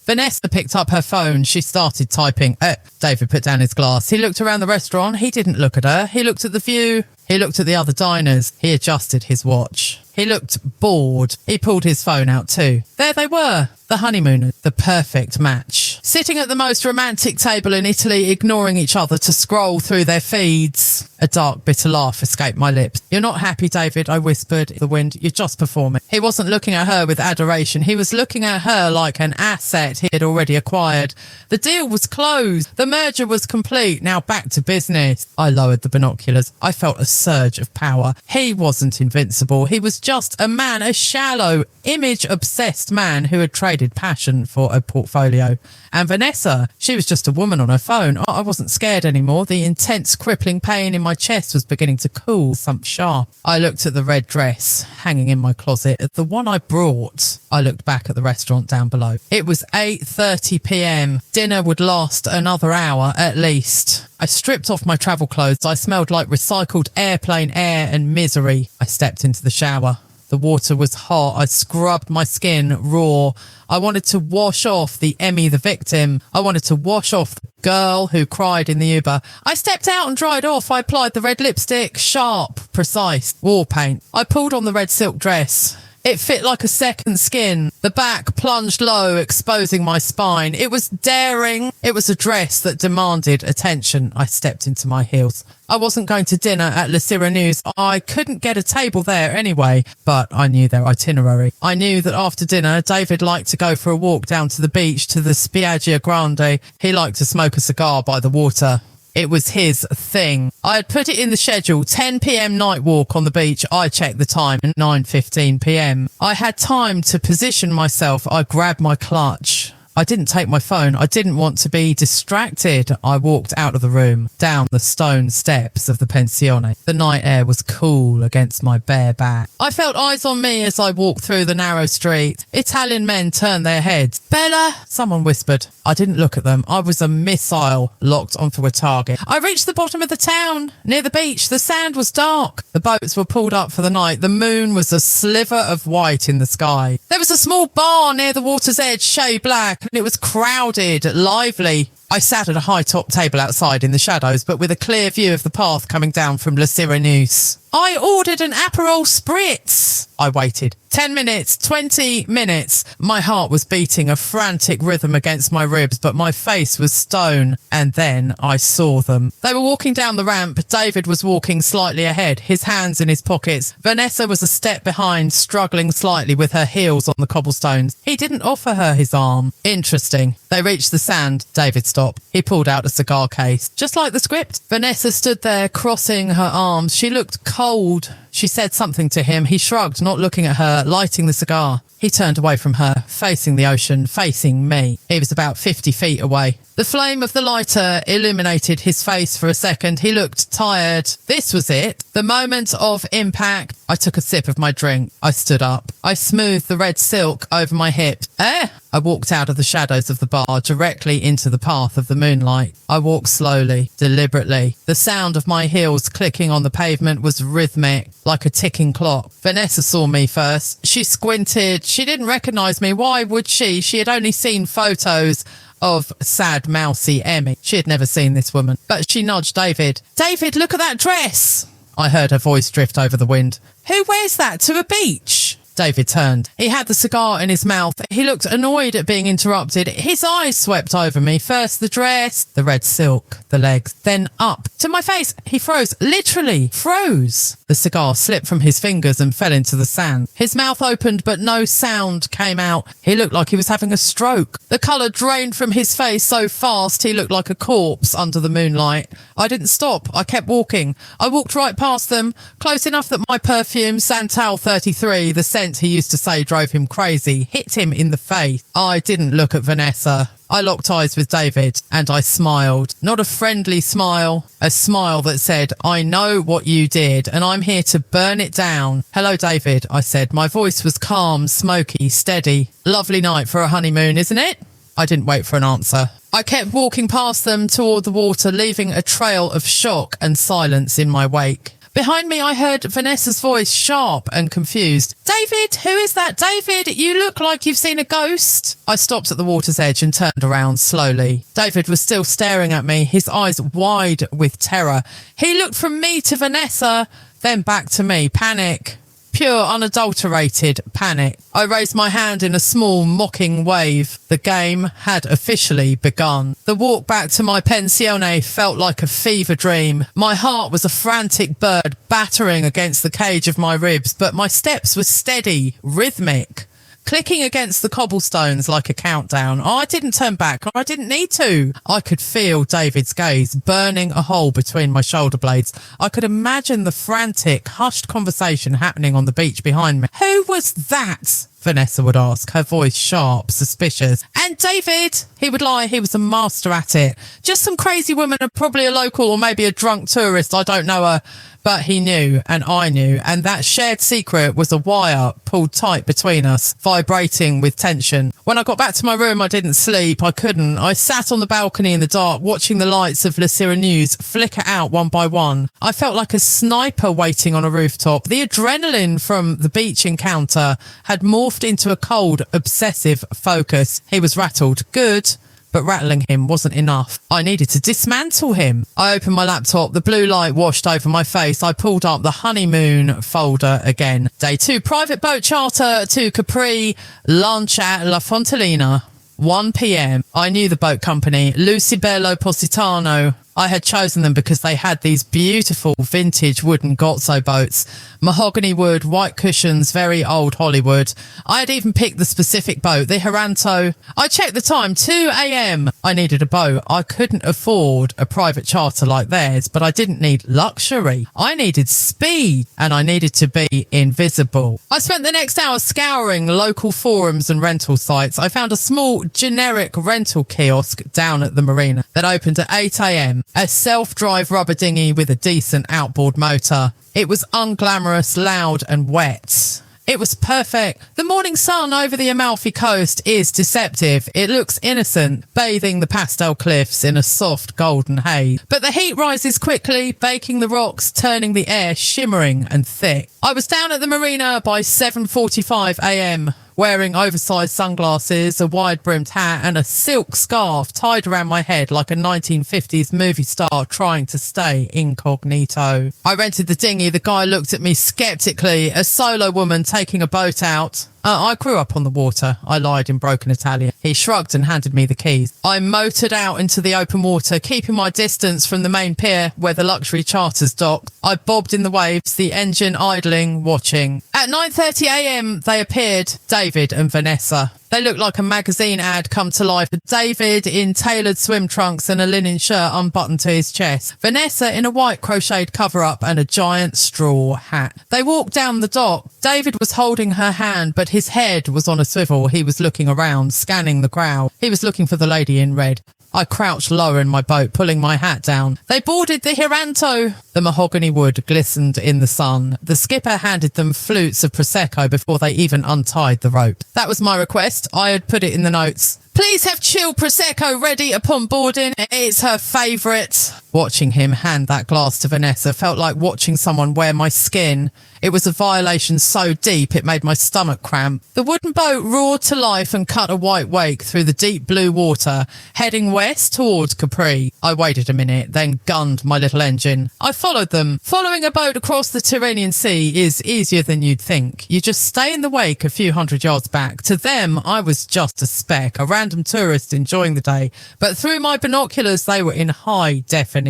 Vanessa picked up her phone. She started typing. David put down his glass. He looked around the restaurant. He didn't look at her. He looked at the view. He looked at the other diners. He adjusted his watch. He looked bored. He pulled his phone out too. There they were, the honeymooners, the perfect match. Sitting at the most romantic table in Italy, ignoring each other to scroll through their feeds. A dark, bitter laugh escaped my lips. "You're not happy, David," I whispered in the wind. "You're just performing." He wasn't looking at her with adoration. He was looking at her like an asset he had already acquired. The deal was closed. The merger was complete. Now back to business. I lowered the binoculars. I felt a surge of power. He wasn't invincible. He was just a man, a shallow, image-obsessed man who had traded passion for a portfolio. And Vanessa, she was just a woman on her phone. I wasn't scared anymore. The intense crippling pain in my chest was beginning to cool something sharp. I looked at the red dress hanging in my closet, at the one I brought. I looked back at the restaurant down below. It was 8:30 p.m. Dinner would last another hour at least. I stripped off my travel clothes. I smelled like recycled airplane air and misery. I stepped into the shower. The water was hot. I scrubbed my skin raw. I wanted to wash off the Emmy, the victim. I wanted to wash off the girl who cried in the Uber. I stepped out and dried off. I applied the red lipstick, sharp, precise, war paint. I pulled on the red silk dress. It fit like a second skin. The back plunged low, exposing my spine. It was daring. It was a dress that demanded attention. I stepped into my heels. I wasn't going to dinner at Le Cyrenus. I couldn't get a table there anyway, but I knew their itinerary. I knew that after dinner, David liked to go for a walk down to the beach to the Spiaggia Grande. He liked to smoke a cigar by the water. It was his thing. I had put it in the schedule, 10 p.m. night walk on the beach. I checked the time, 9:15 p.m. I had time to position myself. I grabbed my clutch. I didn't take my phone. I didn't want to be distracted. I walked out of the room, down the stone steps of the pensione. The night air was cool against my bare back. I felt eyes on me as I walked through the narrow street. Italian men turned their heads. "Bella," someone whispered. I didn't look at them. I was a missile locked onto a target. I reached the bottom of the town, near the beach. The sand was dark. The boats were pulled up for the night. The moon was a sliver of white in the sky. There was a small bar near the water's edge, shade black. And it was crowded, lively. I sat at a high-top table outside in the shadows, but with a clear view of the path coming down from Le Cyrenus. I ordered an Aperol Spritz. I waited. 10 minutes, 20 minutes. My heart was beating a frantic rhythm against my ribs, but my face was stone. And then I saw them. They were walking down the ramp. David was walking slightly ahead, his hands in his pockets. Vanessa was a step behind, struggling slightly with her heels on the cobblestones. He didn't offer her his arm. Interesting. They reached the sand. David stopped. He pulled out a cigar case. Just like the script. Vanessa stood there, crossing her arms. She looked cold. She said something to him. He shrugged, not looking at her, lighting the cigar. He turned away from her, facing the ocean, facing me. He was about 50 feet away. The flame of the lighter illuminated his face for a second. He looked tired. This was it. The moment of impact. I took a sip of my drink. I stood up. I smoothed the red silk over my hip. I walked out of the shadows of the bar directly into the path of the moonlight. I walked slowly, deliberately. The sound of my heels clicking on the pavement was rhythmic, like a ticking clock. Vanessa saw me first. She squinted. She didn't recognise me. Why would she? She had only seen photos of sad, mousy Emmy. She had never seen this woman. But she nudged David. "David, look at that dress." I heard her voice drift over the wind. "Who wears that to a beach?" David turned. He had the cigar in his mouth. He looked annoyed at being interrupted. His eyes swept over me. First the dress, the red silk, the legs, then up to my face. He froze, literally froze. The cigar slipped from his fingers and fell into the sand. His mouth opened, but no sound came out. He looked like he was having a stroke. The colour drained from his face so fast he looked like a corpse under the moonlight. I didn't stop. I kept walking. I walked right past them, close enough that my perfume, Santal 33, the scent he used to say drove him crazy, hit him in the face. I didn't look at Vanessa. I locked eyes with David and I smiled. Not a friendly smile, a smile that said, "I know what you did and I'm here to burn it down." "Hello, David," I said. My voice was calm, smoky, steady. "Lovely night for a honeymoon, isn't it?" I didn't wait for an answer. I kept walking past them toward the water, leaving a trail of shock and silence in my wake. Behind me, I heard Vanessa's voice, sharp and confused. David, who is that? David, you look like you've seen a ghost. I stopped at the water's edge and turned around slowly. David was still staring at me, his eyes wide with terror. He looked from me to Vanessa, then back to me. Panic. Pure, unadulterated panic. I raised my hand in a small, mocking wave. The game had officially begun. The walk back to my pensione felt like a fever dream. My heart was a frantic bird battering against the cage of my ribs, but my steps were steady, rhythmic, clicking against the cobblestones like a countdown. I didn't turn back. I didn't need to. I could feel David's gaze burning a hole between my shoulder blades. I could imagine the frantic, hushed conversation happening on the beach behind me. Who was that? Vanessa would ask, her voice sharp, suspicious. And David, he would lie, he was a master at it. Just some crazy woman, probably a local or maybe a drunk tourist, I don't know her. But he knew, and I knew, and that shared secret was a wire pulled tight between us, vibrating with tension. When I got back to my room, I didn't sleep. I couldn't. I sat on the balcony in the dark, watching the lights of Le News flicker out one by one. I felt like a sniper waiting on a rooftop. The adrenaline from the beach encounter had morphed into a cold, obsessive focus. He was rattled. Good. But rattling him wasn't enough. I needed to dismantle him. I opened my laptop. The blue light washed over my face. I pulled up the honeymoon folder again. Day 2, private boat charter to Capri, lunch at La Fontellina. 1 p.m. I knew the boat company, Lucibello Positano. I had chosen them because they had these beautiful vintage wooden Gozzo boats. Mahogany wood, white cushions, very old Hollywood. I had even picked the specific boat, the Heranto. I checked the time, 2 a.m. I needed a boat. I couldn't afford a private charter like theirs, but I didn't need luxury. I needed speed, and I needed to be invisible. I spent the next hour scouring local forums and rental sites. I found a small, generic rental kiosk down at the marina that opened at 8 a.m. A self-drive rubber dinghy with a decent outboard motor. It was unglamorous, loud and wet. It was perfect. The morning sun over the Amalfi Coast is deceptive. It looks innocent, bathing the pastel cliffs in a soft golden haze. But the heat rises quickly, baking the rocks, turning the air shimmering and thick. I was down at the marina by 7:45 a.m. wearing oversized sunglasses, a wide-brimmed hat and a silk scarf tied around my head like a 1950s movie star trying to stay incognito. I rented the dinghy. The guy looked at me skeptically, a solo woman taking a boat out. I grew up on the water, I lied in broken Italian. He shrugged and handed me the keys. I motored out into the open water, keeping my distance from the main pier where the luxury charters docked. I bobbed in the waves, the engine idling, watching. At 9:30 a.m, they appeared, David and Vanessa. They looked like a magazine ad come to life. David in tailored swim trunks and a linen shirt unbuttoned to his chest. Vanessa in a white crocheted cover-up and a giant straw hat. They walked down the dock. David was holding her hand, but his head was on a swivel. He was looking around, scanning the crowd. He was looking for the lady in red. I crouched lower in my boat, pulling my hat down. They boarded the Heranto. The mahogany wood glistened in the sun. The skipper handed them flutes of Prosecco before they even untied the rope. That was my request. I had put it in the notes. Please have chilled Prosecco ready upon boarding. It's her favourite. Watching him hand that glass to Vanessa felt like watching someone wear my skin. It was a violation so deep it made my stomach cramp. The wooden boat roared to life and cut a white wake through the deep blue water, heading west towards Capri. I waited a minute, then gunned my little engine. I followed them. Following a boat across the Tyrrhenian Sea is easier than you'd think. You just stay in the wake a few hundred yards back. To them, I was just a speck, a random tourist enjoying the day. But through my binoculars, they were in high definition.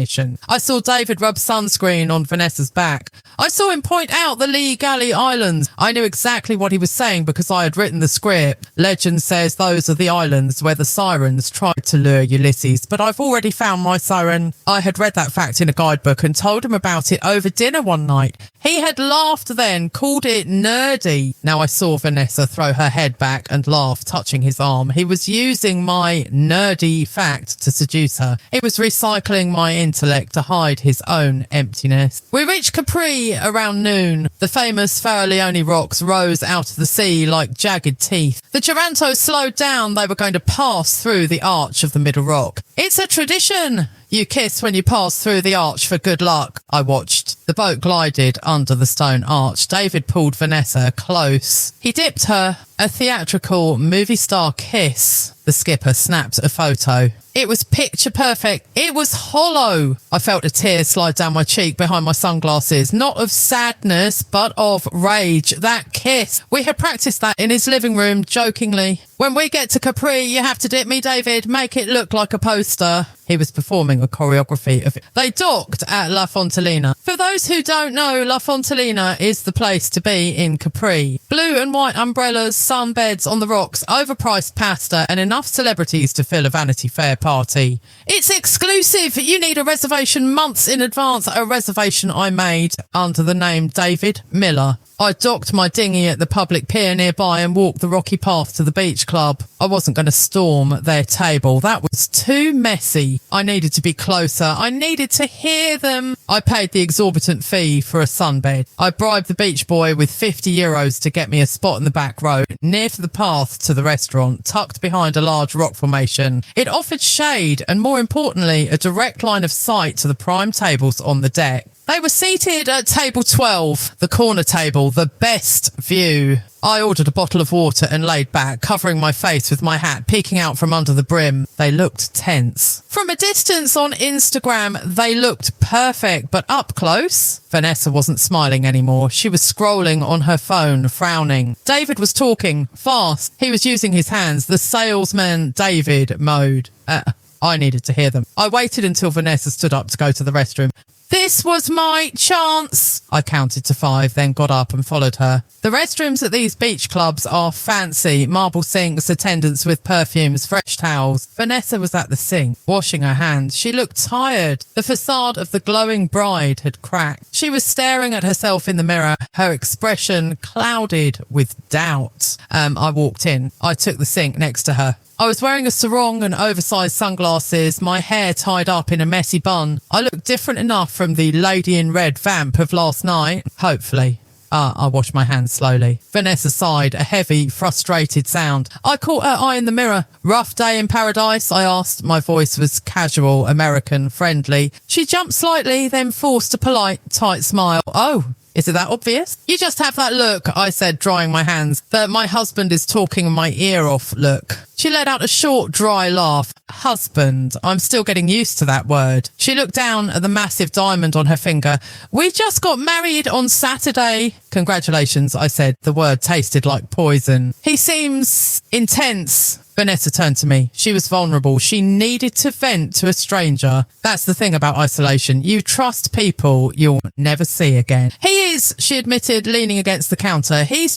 I saw David rub sunscreen on Vanessa's back. I saw him point out the Lee Galley Islands. I knew exactly what he was saying because I had written the script. Legend says those are the islands where the sirens tried to lure Ulysses, but I've already found my siren. I had read that fact in a guidebook and told him about it over dinner one night. He had laughed then, called it nerdy. Now I saw Vanessa throw her head back and laugh, touching his arm. He was using my nerdy fact to seduce her. He was recycling my intellect to hide his own emptiness. We reached Capri around noon. The famous Faraglione rocks rose out of the sea like jagged teeth. The Taranto slowed down. They were going to pass through the arch of the middle rock. It's a tradition. You kiss when you pass through the arch for good luck. I watched. The boat glided under the stone arch. David pulled Vanessa close. He dipped her a theatrical movie star kiss. The skipper snapped a photo. It was picture perfect. It was hollow. I felt a tear slide down my cheek behind my sunglasses, not of sadness, but of rage. That kiss. We had practiced that in his living room, jokingly. When we get to Capri, you have to dip me, David. Make it look like a poster. He was performing a choreography of it. They docked at La Fontalina. For those who don't know, La Fontalina is the place to be in Capri. Blue and white umbrellas, sunbeds on the rocks, overpriced pasta, and enough celebrities to fill a Vanity Fair party. It's exclusive. You need a reservation months in advance. A reservation I made under the name David Miller. I docked my dinghy at the public pier nearby and walked the rocky path to the beach club. I wasn't going to storm their table. That was too messy. I needed to be closer. I needed to hear them. I paid the exorbitant fee for a sunbed. I bribed the beach boy with €50 to get me a spot in the back row, near to the path to the restaurant, tucked behind a large rock formation. It offered shade and, more importantly, a direct line of sight to the prime tables on the deck. They were seated at table 12, the corner table, the best view. I ordered a bottle of water and laid back, covering my face with my hat, peeking out from under the brim. They looked tense. From a distance on Instagram, they looked perfect, but up close, Vanessa wasn't smiling anymore. She was scrolling on her phone, frowning. David was talking, fast. He was using his hands, the salesman David mode. I needed to hear them. I waited until Vanessa stood up to go to the restroom. This was my chance. I counted to 5, then got up and followed her. The restrooms at these beach clubs are fancy. Marble sinks, attendants with perfumes, fresh towels. Vanessa was at the sink, washing her hands. She looked tired. The facade of the glowing bride had cracked. She was staring at herself in the mirror, her expression clouded with doubt. I walked in. I took the sink next to her. I was wearing a sarong and oversized sunglasses, my hair tied up in a messy bun. I looked different enough from the lady in red vamp of last night. Hopefully. I washed my hands slowly. Vanessa sighed, a heavy, frustrated sound. I caught her eye in the mirror. Rough day in paradise, I asked. My voice was casual, American, friendly. She jumped slightly, then forced a polite, tight smile. Oh, is it that obvious? You just have that look, I said, drying my hands. That my husband is talking my ear off look. She let out a short, dry laugh. Husband. I'm still getting used to that word. She looked down at the massive diamond on her finger. We just got married on Saturday. Congratulations, I said. The word tasted like poison. He seems intense. Vanessa turned to me. She was vulnerable. She needed to vent to a stranger. That's the thing about isolation. You trust people you'll never see again. He is, she admitted, leaning against the counter. He's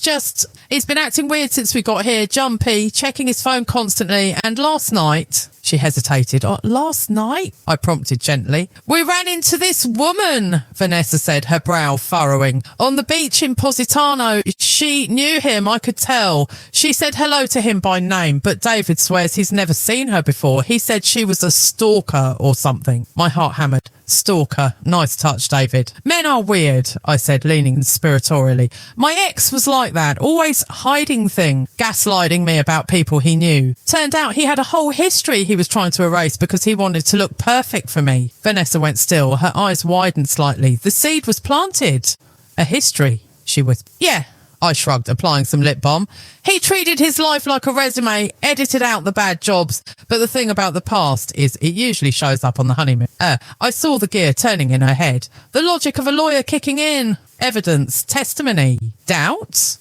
been acting weird since we got here, jumpy, checking his phone constantly. And last night, she hesitated. Last night? I prompted gently. We ran into this woman, Vanessa said, her brow furrowing. On the beach in Positano. She knew him, I could tell. She said hello to him by name, but David swears he's never seen her before. He said she was a stalker or something. My heart hammered. Stalker. Nice touch, David. Men are weird, I said, leaning conspiratorially. My ex was like that, always hiding things, gaslighting me about people he knew. Turned out he had a whole history he was trying to erase because he wanted to look perfect for me. Vanessa went still, her eyes widened slightly. The seed was planted. A history, she whispered. Yeah, I shrugged, applying some lip balm. He treated his life like a resume, edited out the bad jobs. But the thing about the past is it usually shows up on the honeymoon. I saw the gear turning in her head. The logic of a lawyer kicking in. Evidence, testimony, doubt?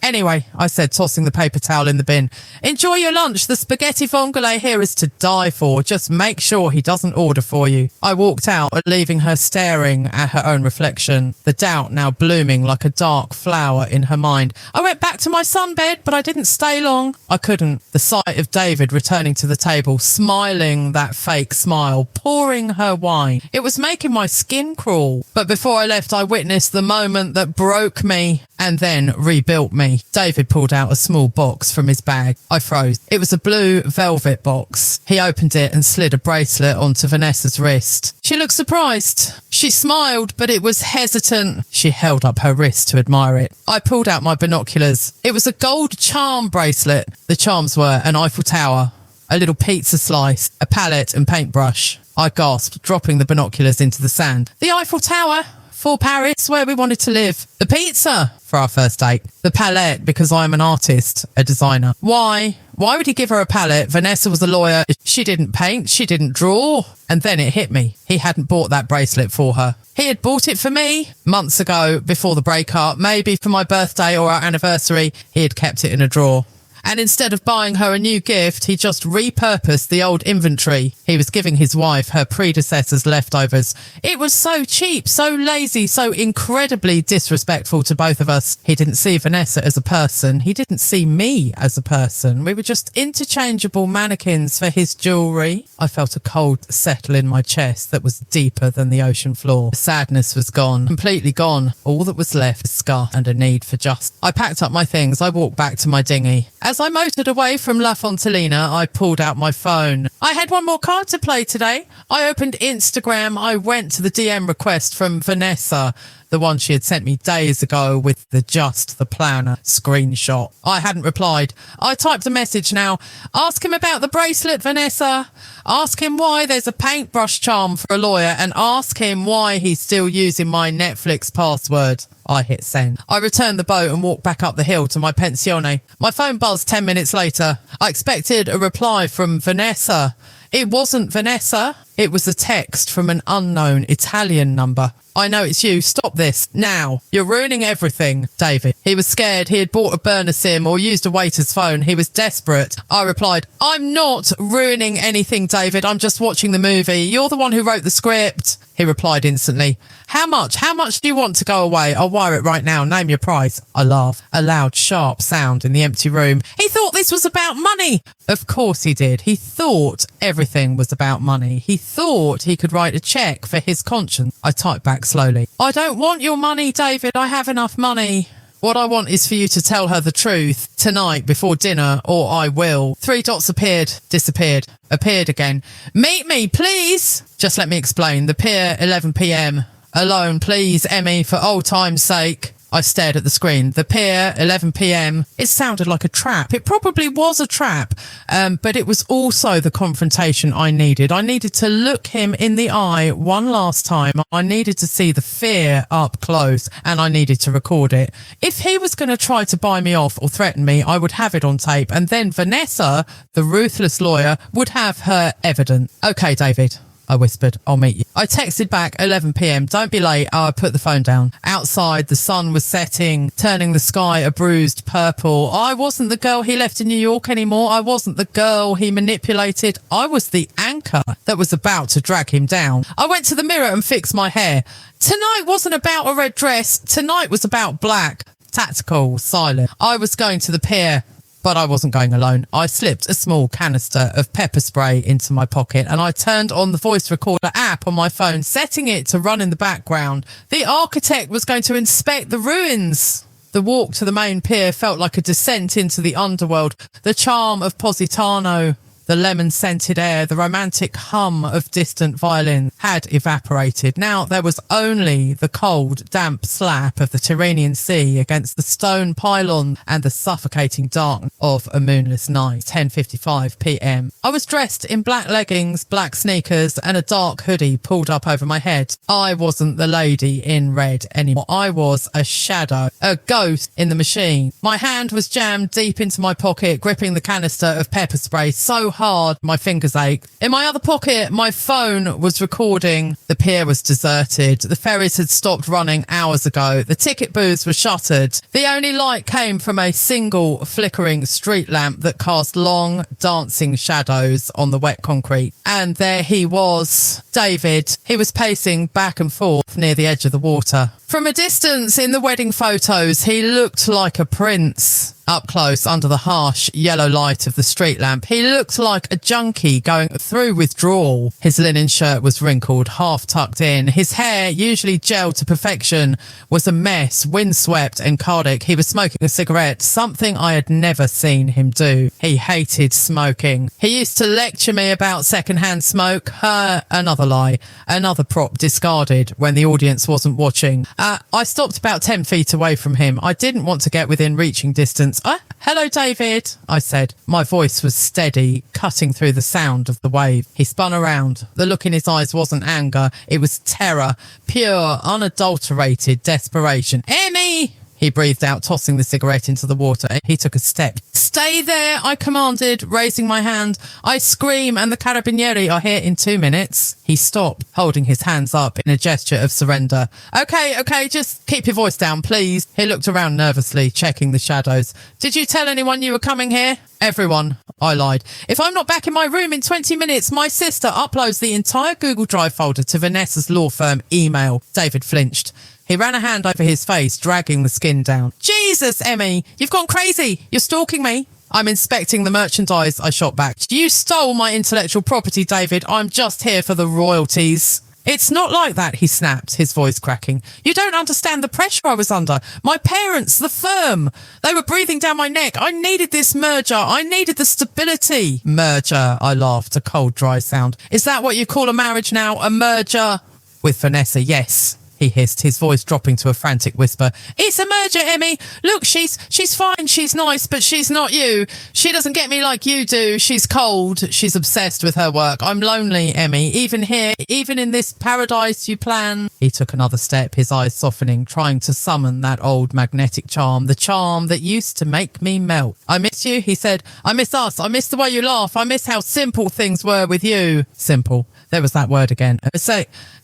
Anyway, I said, tossing the paper towel in the bin. Enjoy your lunch. The spaghetti vongole here is to die for. Just make sure he doesn't order for you. I walked out, leaving her staring at her own reflection, the doubt now blooming like a dark flower in her mind. I went back to my sunbed, but I didn't stay long. I couldn't. The sight of David returning to the table, smiling that fake smile, pouring her wine. It was making my skin crawl. But before I left, I witnessed the moment that broke me and then rebuilt me. David pulled out a small box from his bag. I froze. It was a blue velvet box. He opened it and slid a bracelet onto Vanessa's wrist. She looked surprised. She smiled, but it was hesitant. She held up her wrist to admire it. I pulled out my binoculars. It was a gold charm bracelet. The charms were an Eiffel Tower, a little pizza slice, a palette and paintbrush. I gasped, dropping the binoculars into the sand. The Eiffel Tower? for Paris, where we wanted to live. The pizza for our first date. The palette, because I'm an artist, a designer. Why? Why would he give her a palette? Vanessa was a lawyer. She didn't paint. She didn't draw. And then it hit me. He hadn't bought that bracelet for her. He had bought it for me months ago before the breakup, maybe for my birthday or our anniversary. He had kept it in a drawer. And instead of buying her a new gift, he just repurposed the old inventory. He was giving his wife her predecessor's leftovers. It was so cheap, so lazy, so incredibly disrespectful to both of us. He didn't see Vanessa as a person. He didn't see me as a person. We were just interchangeable mannequins for his jewellery. I felt a cold settle in my chest that was deeper than the ocean floor. The sadness was gone, completely gone. All that was left was scar and a need for justice. I packed up my things. I walked back to my dinghy. As I motored away from La Fontalina, I pulled out my phone. I had one more card to play today. I opened Instagram. I went to the DM request from Vanessa, the one she had sent me days ago with the just the planner screenshot. I hadn't replied. I typed a message now. Ask him about the bracelet, Vanessa. Ask him why there's a paintbrush charm for a lawyer, and ask him why he's still using my Netflix password. I hit send. I returned the boat and walked back up the hill to my pensione. My phone buzzed 10 minutes later. I expected a reply from Vanessa. It wasn't Vanessa. It was a text from an unknown Italian number. I know it's you. Stop this. Now. You're ruining everything, David. He was scared. He had bought a burner sim or used a waiter's phone. He was desperate. I replied, I'm not ruining anything, David. I'm just watching the movie. You're the one who wrote the script. He replied instantly. How much? How much do you want to go away? I'll wire it right now. Name your price. I laughed. A loud, sharp sound in the empty room. He thought this was about money. Of course he did. He thought everything was about money. He thought he could write a cheque for his conscience. I typed back slowly. I don't want your money, David. I have enough money. What I want is for you to tell her the truth tonight before dinner, or I will. 3 dots appeared, disappeared, appeared again. Meet me, please. Just let me explain. The pier, 11 p.m. Alone, please, Emmy, for old time's sake. I stared at the screen. The pier, 11 p.m. It sounded like a trap. It probably was a trap, but it was also the confrontation I needed. I needed to look him in the eye one last time. I needed to see the fear up close, and I needed to record it. If he was going to try to buy me off or threaten me, I would have it on tape, and then Vanessa, the ruthless lawyer, would have her evidence. Okay, David. I whispered, I'll meet you. I texted back 11 p.m. Don't be late. I put the phone down. Outside, the sun was setting, turning the sky a bruised purple. I wasn't the girl he left in New York anymore. I wasn't the girl he manipulated. I was the anchor that was about to drag him down. I went to the mirror and fixed my hair. Tonight wasn't about a red dress. Tonight was about black, tactical, silent. I was going to the pier. But I wasn't going alone. I slipped a small canister of pepper spray into my pocket and I turned on the voice recorder app on my phone, setting it to run in the background. The architect was going to inspect the ruins. The walk to the main pier felt like a descent into the underworld. The charm of Positano, the lemon-scented air, the romantic hum of distant violin had evaporated. Now there was only the cold, damp slap of the Tyrrhenian Sea against the stone pylon and the suffocating darkness of a moonless night. 10:55 p.m. I was dressed in black leggings, black sneakers, and a dark hoodie pulled up over my head. I wasn't the lady in red anymore. I was a shadow, a ghost in the machine. My hand was jammed deep into my pocket, gripping the canister of pepper spray so hard my fingers ached. In my other pocket, my phone was recording. The pier was deserted. The ferries had stopped running hours ago. The ticket booths were shuttered. The only light came from a single flickering street lamp that cast long dancing shadows on the wet concrete. And there he was, David. He was pacing back and forth near the edge of the water. From a distance in the wedding photos, he looked like a prince. Up close, under the harsh yellow light of the street lamp, he looked like a junkie going through withdrawal. His linen shirt was wrinkled, half tucked in. His hair, usually gelled to perfection, was a mess, windswept and cardiac. He was smoking a cigarette, something I had never seen him do. He hated smoking. He used to lecture me about secondhand smoke. Another lie, another prop discarded when the audience wasn't watching. I stopped about 10 feet away from him. I didn't want to get within reaching distance. Hello, David, I said. My voice was steady, cutting through the sound of the wave. He spun around. The look in his eyes wasn't anger. It was terror, pure, unadulterated desperation. Emmy! He breathed out, tossing the cigarette into the water. He took a step. Stay there, I commanded, raising my hand. I scream and the carabinieri are here in 2 minutes. He stopped, holding his hands up in a gesture of surrender. Okay, just keep your voice down, please. He looked around nervously, checking the shadows. Did you tell anyone you were coming here? Everyone, I lied. If I'm not back in my room in 20 minutes, my sister uploads the entire Google Drive folder to Vanessa's law firm email. David flinched. He ran a hand over his face, dragging the skin down. Jesus, Emmy, you've gone crazy. You're stalking me. I'm inspecting the merchandise, I shot back. You stole my intellectual property, David. I'm just here for the royalties. It's not like that, he snapped, his voice cracking. You don't understand the pressure I was under. My parents, the firm, they were breathing down my neck. I needed this merger. I needed the stability. Merger, I laughed, a cold, dry sound. Is that what you call a marriage now? A merger? With Vanessa, yes. He hissed, his voice dropping to a frantic whisper. It's a merger, Emmy. Look, she's fine, she's nice, but she's not you. She doesn't get me like you do. She's cold. She's obsessed with her work. I'm lonely, Emmy. Even here, even in this paradise you plan. He took another step, his eyes softening, trying to summon that old magnetic charm, the charm that used to make me melt. I miss you, he said. I miss us. I miss the way you laugh. I miss how simple things were with you. Simple. There was that word again.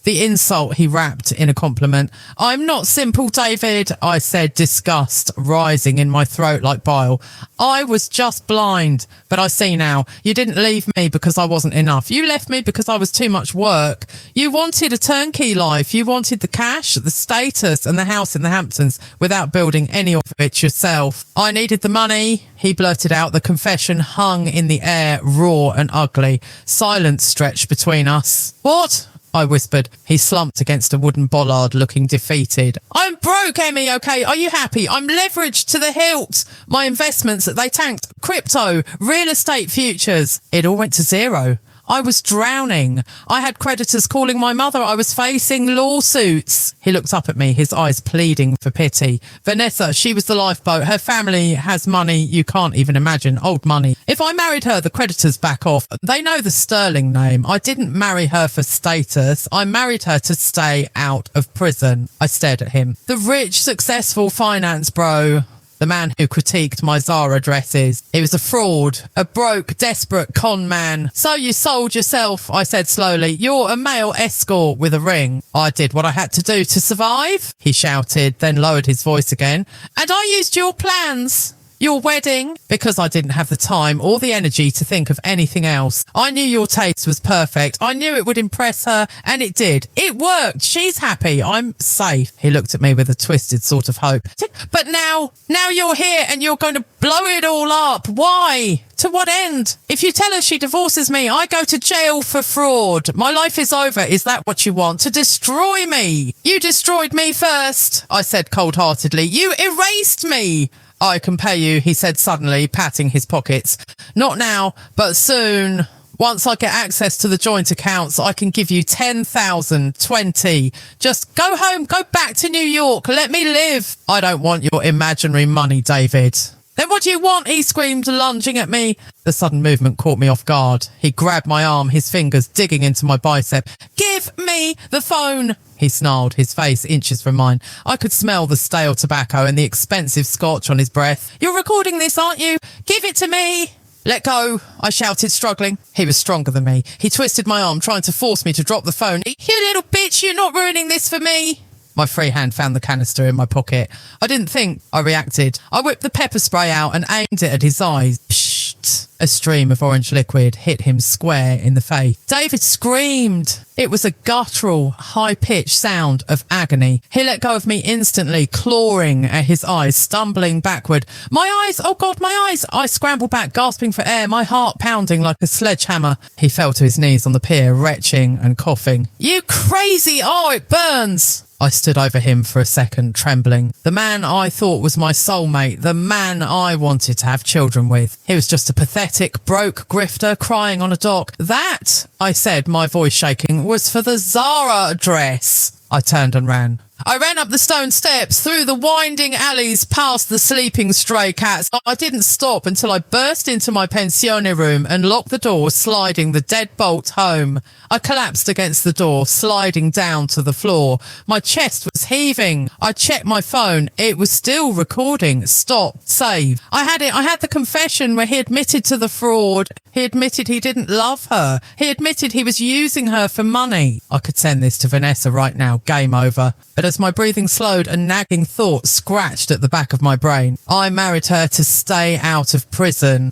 The insult he wrapped in a compliment. I'm not simple, David, I said, disgust rising in my throat like bile. I was just blind, but I see now. You didn't leave me because I wasn't enough. You left me because I was too much work. You wanted a turnkey life. You wanted the cash, the status, and the house in the Hamptons without building any of it yourself. I needed the money, he blurted out. The confession hung in the air, raw and ugly. Silence stretched between us. What? I whispered. He slumped against a wooden bollard, looking defeated. I'm broke, Emmy, okay? Are you happy? I'm leveraged to the hilt. My investments, they tanked. Crypto, real estate futures. It all went to zero. I was drowning. I had creditors calling my mother. I was facing lawsuits. He looked up at me, his eyes pleading for pity. Vanessa, she was the lifeboat. Her family has money you can't even imagine. Old money. If I married her, the creditors back off. They know the sterling name. I didn't marry her for status. I married her to stay out of prison. I stared at him. The rich, successful finance bro. The man who critiqued my Zara dresses. He was a fraud, a broke, desperate con man. So you sold yourself, I said slowly. You're a male escort with a ring. I did what I had to do to survive, he shouted, then lowered his voice again. And I used your plans. Your wedding, because I didn't have the time or the energy to think of anything else. I knew your taste was perfect. I knew it would impress her, and it did. It worked. She's happy. I'm safe. He looked at me with a twisted sort of hope. But now you're here and you're going to blow it all up. Why? To what end? If you tell her she divorces me, I go to jail for fraud. My life is over. Is that what you want? To destroy me? You destroyed me first, I said cold-heartedly. You erased me. I can pay you, he said suddenly, patting his pockets. Not now, but soon. Once I get access to the joint accounts, I can give you 10,000, 20. Just go home, go back to New York. Let me live. I don't want your imaginary money, David. Then what do you want? He screamed, lunging at me. The sudden movement caught me off guard. He grabbed my arm, his fingers digging into my bicep. Give me the phone, he snarled, his face inches from mine. I could smell the stale tobacco and the expensive scotch on his breath. You're recording this, aren't you? Give it to me. Let go, I shouted, struggling. He was stronger than me. He twisted my arm, trying to force me to drop the phone. You little bitch, you're not ruining this for me. My free hand found the canister in my pocket. I didn't think. I reacted. I whipped the pepper spray out and aimed it at his eyes. Psht! A stream of orange liquid hit him square in the face. David screamed. It was a guttural, high-pitched sound of agony. He let go of me instantly, clawing at his eyes, stumbling backward. My eyes! Oh God, my eyes! I scrambled back, gasping for air, my heart pounding like a sledgehammer. He fell to his knees on the pier, retching and coughing. You crazy! Oh, it burns! I stood over him for a second, trembling. The man I thought was my soulmate, the man I wanted to have children with. He was just a pathetic, broke grifter crying on a dock. That, I said, my voice shaking, was for the Zara dress. I turned and ran. I ran up the stone steps, through the winding alleys, past the sleeping stray cats. I didn't stop until I burst into my pensione room and locked the door, sliding the deadbolt home. I collapsed against the door, sliding down to the floor. My chest was heaving. I checked my phone. It was still recording. Stop. Save. I had the confession where he admitted to the fraud. He admitted he didn't love her. He admitted he was using her for money. I could send this to Vanessa right now. Game over. But as my breathing slowed, a nagging thought scratched at the back of my brain. I married her to stay out of prison.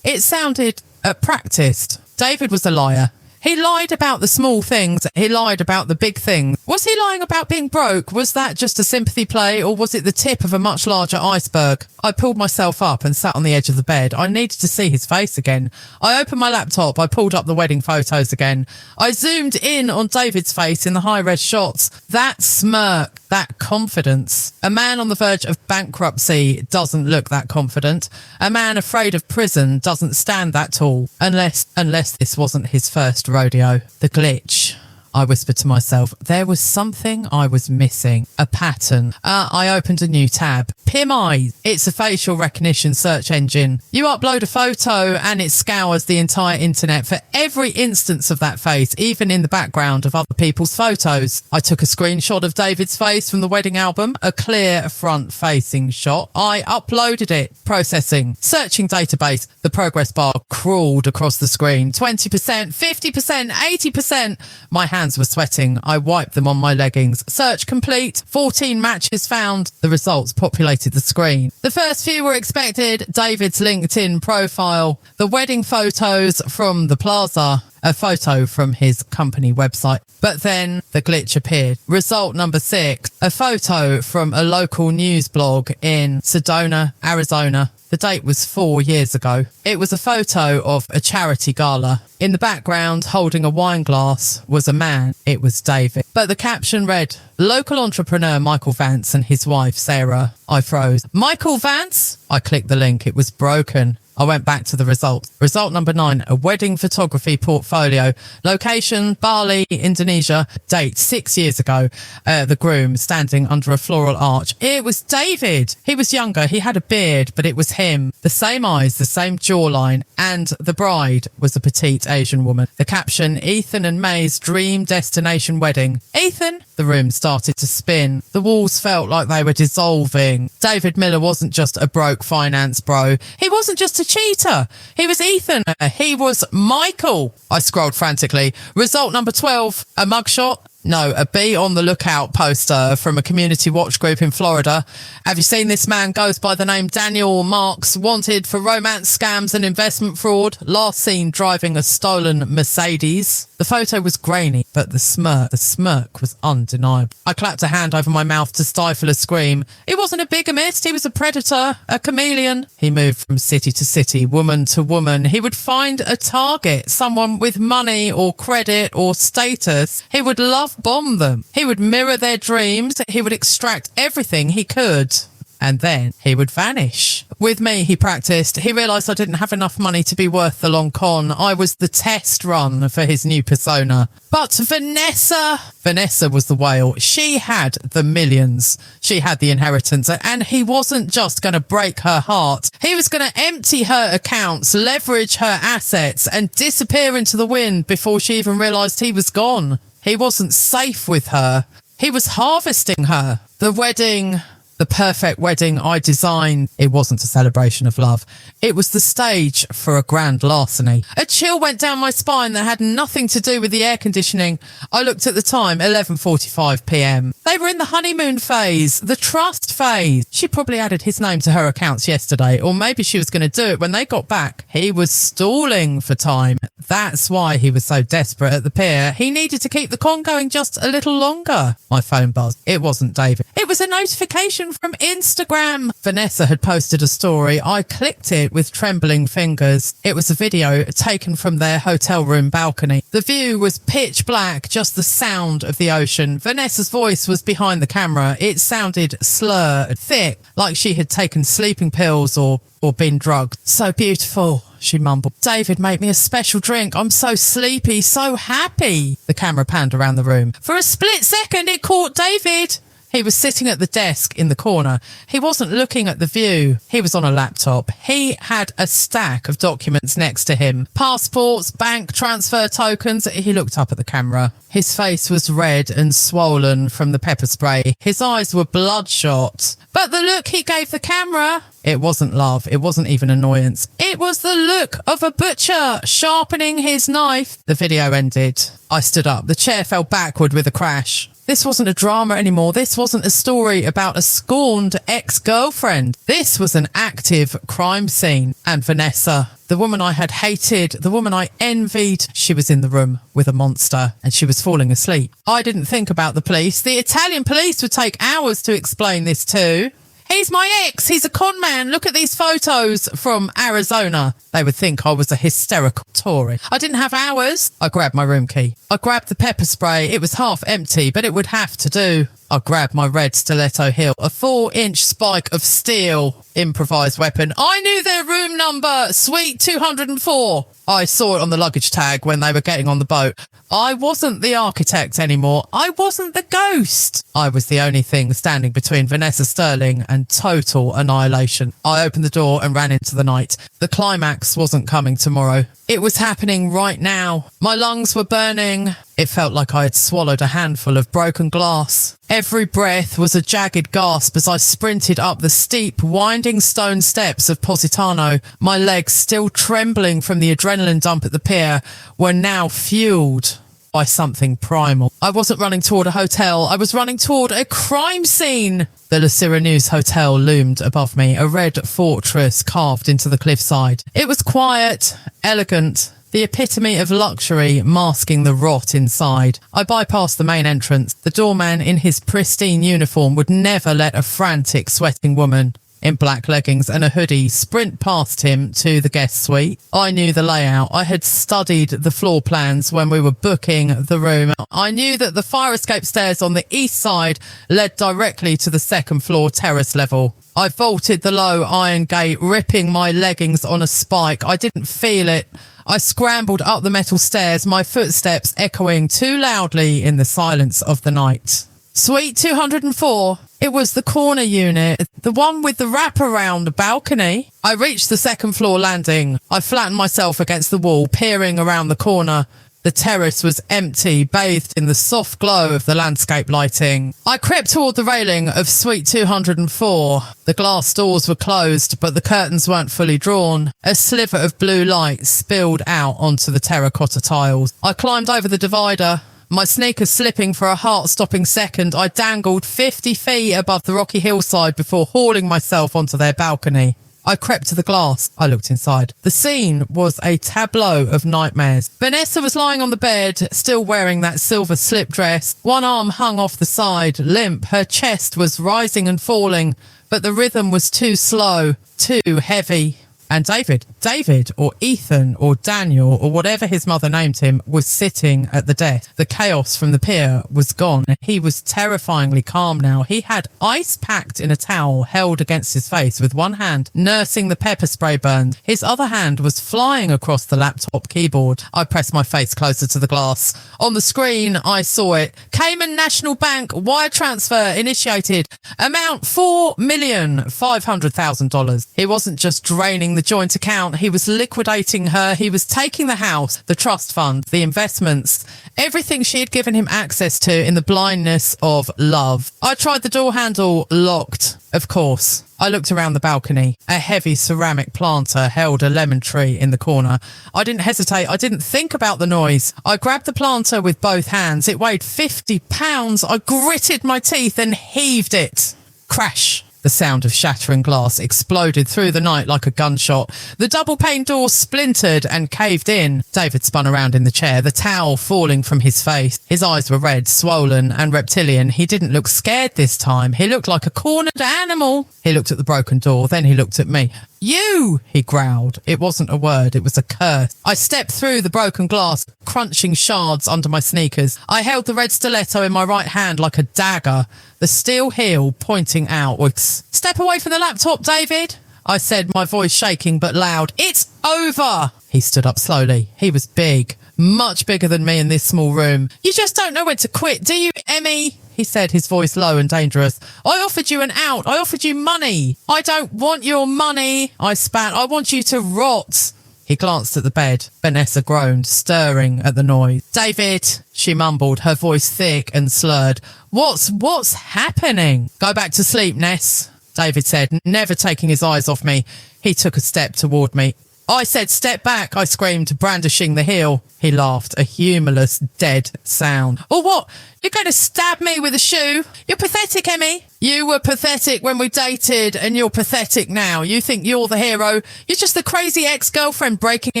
It sounded practiced. David was a liar. He lied about the small things. He lied about the big things. Was he lying about being broke? Was that just a sympathy play, or was it the tip of a much larger iceberg? I pulled myself up and sat on the edge of the bed. I needed to see his face again. I opened my laptop. I pulled up the wedding photos again. I zoomed in on David's face in the high-res shots. That smirk, that confidence. A man on the verge of bankruptcy doesn't look that confident. A man afraid of prison doesn't stand that tall. Unless this wasn't his first rodeo. The glitch. I whispered to myself. There was something I was missing. A pattern. I opened a new tab. Pim Eyes. It's a facial recognition search engine. You upload a photo and it scours the entire internet for every instance of that face, even in the background of other people's photos. I took a screenshot of David's face from the wedding album, a clear front-facing shot. I uploaded it. Processing. Searching database. The progress bar crawled across the screen. 20%, 50%, 80%. My hands were sweating. I wiped them on my leggings. Search complete. 14 matches found. The results populated the screen. The first few were expected. David's LinkedIn profile. The wedding photos from the plaza. A photo from his company website. But then the glitch appeared. Result number 6. A photo from a local news blog in Sedona, Arizona. The date was 4 years ago. It was a photo of a charity gala. In the background, holding a wine glass, was a man. It was David. But the caption read, local entrepreneur Michael Vance and his wife, Sarah. I froze. Michael Vance? I clicked the link. It was broken. I went back to the results. Result number 9, a wedding photography portfolio. Location, Bali, Indonesia. Date, 6 years ago. The groom standing under a floral arch. It was David. He was younger. He had a beard, but it was him. The same eyes, the same jawline. And the bride was a petite Asian woman. The caption, Ethan and May's dream destination wedding. Ethan? The room started to spin. The walls felt like they were dissolving. David Miller wasn't just a broke finance bro. He wasn't just a cheater. He was Ethan. He was Michael. I scrolled frantically. Result number 12, a mugshot. No, a be on the lookout poster from a community watch group in Florida. Have you seen this man? Goes by the name Daniel Marks, wanted for romance scams and investment fraud. Last seen driving a stolen Mercedes. The photo was grainy, but the smirk was undeniable. I clapped a hand over my mouth to stifle a scream. He wasn't a bigamist. He was a predator, a chameleon. He moved from city to city, woman to woman. He would find a target, someone with money or credit or status. He would love bomb them. He would mirror their dreams. He would extract everything he could. And then he would vanish. With me, he practiced. He realised I didn't have enough money to be worth the long con. I was the test run for his new persona. But Vanessa was the whale. She had the millions. She had the inheritance. And he wasn't just going to break her heart. He was going to empty her accounts, leverage her assets, and disappear into the wind before she even realised he was gone. He wasn't safe with her. He was harvesting her. The wedding... The perfect wedding I designed, it wasn't a celebration of love. It was the stage for a grand larceny. A chill went down my spine that had nothing to do with the air conditioning. I looked at the time, 11:45 p.m. They were in the honeymoon phase, the trust phase. She probably added his name to her accounts yesterday, or maybe she was going to do it when they got back. He was stalling for time. That's why he was so desperate at the pier. He needed to keep the con going just a little longer. My phone buzzed. It wasn't David. It was a notification from Instagram. Vanessa had posted a story. I clicked it with trembling fingers. It was a video taken from their hotel room balcony. The view was pitch black, just the sound of the ocean. Vanessa's voice was behind the camera. It sounded slurred, thick, like she had taken sleeping pills or been drugged. So beautiful, she mumbled. David, make me a special drink. I'm so sleepy, so happy. The camera panned around the room. For a split second, it caught David. He was sitting at the desk in the corner. He wasn't looking at the view. He was on a laptop. He had a stack of documents next to him. Passports, bank transfer tokens. He looked up at the camera. His face was red and swollen from the pepper spray. His eyes were bloodshot. But the look he gave the camera, it wasn't love. It wasn't even annoyance. It was the look of a butcher sharpening his knife. The video ended. I stood up. The chair fell backward with a crash. This wasn't a drama anymore. This wasn't a story about a scorned ex-girlfriend. This was an active crime scene. And Vanessa, the woman I had hated, the woman I envied, she was in the room with a monster and she was falling asleep. I didn't think about the police. The Italian police would take hours to explain this too. He's my ex. He's a con man. Look at these photos from Arizona. They would think I was a hysterical Tory. I didn't have hours. I grabbed my room key. I grabbed the pepper spray. It was half empty, but it would have to do. I grabbed my red stiletto hilt, a 4-inch spike of steel, improvised weapon. I knew their room number, Suite 204. I saw it on the luggage tag when they were getting on the boat. I wasn't the architect anymore. I wasn't the ghost. I was the only thing standing between Vanessa Sterling and total annihilation. I opened the door and ran into the night. The climax wasn't coming tomorrow. It was happening right now. My lungs were burning. It felt like I had swallowed a handful of broken glass. Every breath was a jagged gasp as I sprinted up the steep, winding stone steps of Positano. My legs, still trembling from the adrenaline dump at the pier, were now fueled by something primal. I wasn't running toward a hotel. I was running toward a crime scene. The La Syracuse Hotel loomed above me, a red fortress carved into the cliffside. It was quiet, elegant, the epitome of luxury masking the rot inside. I bypassed the main entrance. The doorman in his pristine uniform would never let a frantic, sweating woman in black leggings and a hoodie sprint past him to the guest suite. I knew the layout. I had studied the floor plans when we were booking the room. I knew that the fire escape stairs on the east side led directly to the second floor terrace level. I vaulted the low iron gate, ripping my leggings on a spike. I didn't feel it. I scrambled up the metal stairs, my footsteps echoing too loudly in the silence of the night. Suite 204. It was the corner unit, the one with the wraparound balcony. I reached the second floor landing. I flattened myself against the wall, peering around the corner. The terrace was empty, bathed in the soft glow of the landscape lighting. I crept toward the railing of Suite 204. The glass doors were closed, but the curtains weren't fully drawn. A sliver of blue light spilled out onto the terracotta tiles. I climbed over the divider. My sneakers slipping for a heart-stopping second, I dangled 50 feet above the rocky hillside before hauling myself onto their balcony. I crept to the glass. I looked inside. The scene was a tableau of nightmares. Vanessa was lying on the bed, still wearing that silver slip dress. One arm hung off the side, limp. Her chest was rising and falling, but the rhythm was too slow, too heavy. And David, or Ethan, or Daniel, or whatever his mother named him, was sitting at the desk. The chaos from the pier was gone. He was terrifyingly calm now. He had ice packed in a towel held against his face, with one hand nursing the pepper spray burns. His other hand was flying across the laptop keyboard. I pressed my face closer to the glass. On the screen, I saw it. Cayman National Bank wire transfer initiated. Amount $4,500,000. He wasn't just draining the joint account. He was liquidating her. He was taking the house, the trust fund, the investments, everything she had given him access to in the blindness of love. I tried the door handle, locked. Of course. I looked around the balcony. A heavy ceramic planter held a lemon tree in the corner. I didn't hesitate. I didn't think about the noise. I grabbed the planter with both hands. It weighed 50 pounds. I gritted my teeth and heaved it. Crash. The sound of shattering glass exploded through the night like a gunshot. The double-pane door splintered and caved in. David spun around in the chair, the towel falling from his face. His eyes were red, swollen and reptilian. He didn't look scared this time. He looked like a cornered animal. He looked at the broken door, then he looked at me. "You!" he growled. It wasn't a word, it was a curse. I stepped through the broken glass, crunching shards under my sneakers. I held the red stiletto in my right hand like a dagger, the steel heel pointing outwards. "Step away from the laptop, David," I said, my voice shaking but loud. "It's over!" He stood up slowly. He was big, much bigger than me in this small room. You just don't know when to quit, do you, Emmy? He said, his voice low and dangerous. I offered you an out. I offered you money. I don't want your money. I spat. I want you to rot. He glanced at the bed. Vanessa groaned, stirring at the noise. David, she mumbled, her voice thick and slurred. What's happening? Go back to sleep, Ness, David said, never taking his eyes off me. He took a step toward me. I said, step back, I screamed, brandishing the heel. He laughed, a humourless, dead sound. Or what? You're going to stab me with a shoe? You're pathetic, Emmy. You were pathetic when we dated, and you're pathetic now. You think you're the hero. You're just the crazy ex-girlfriend breaking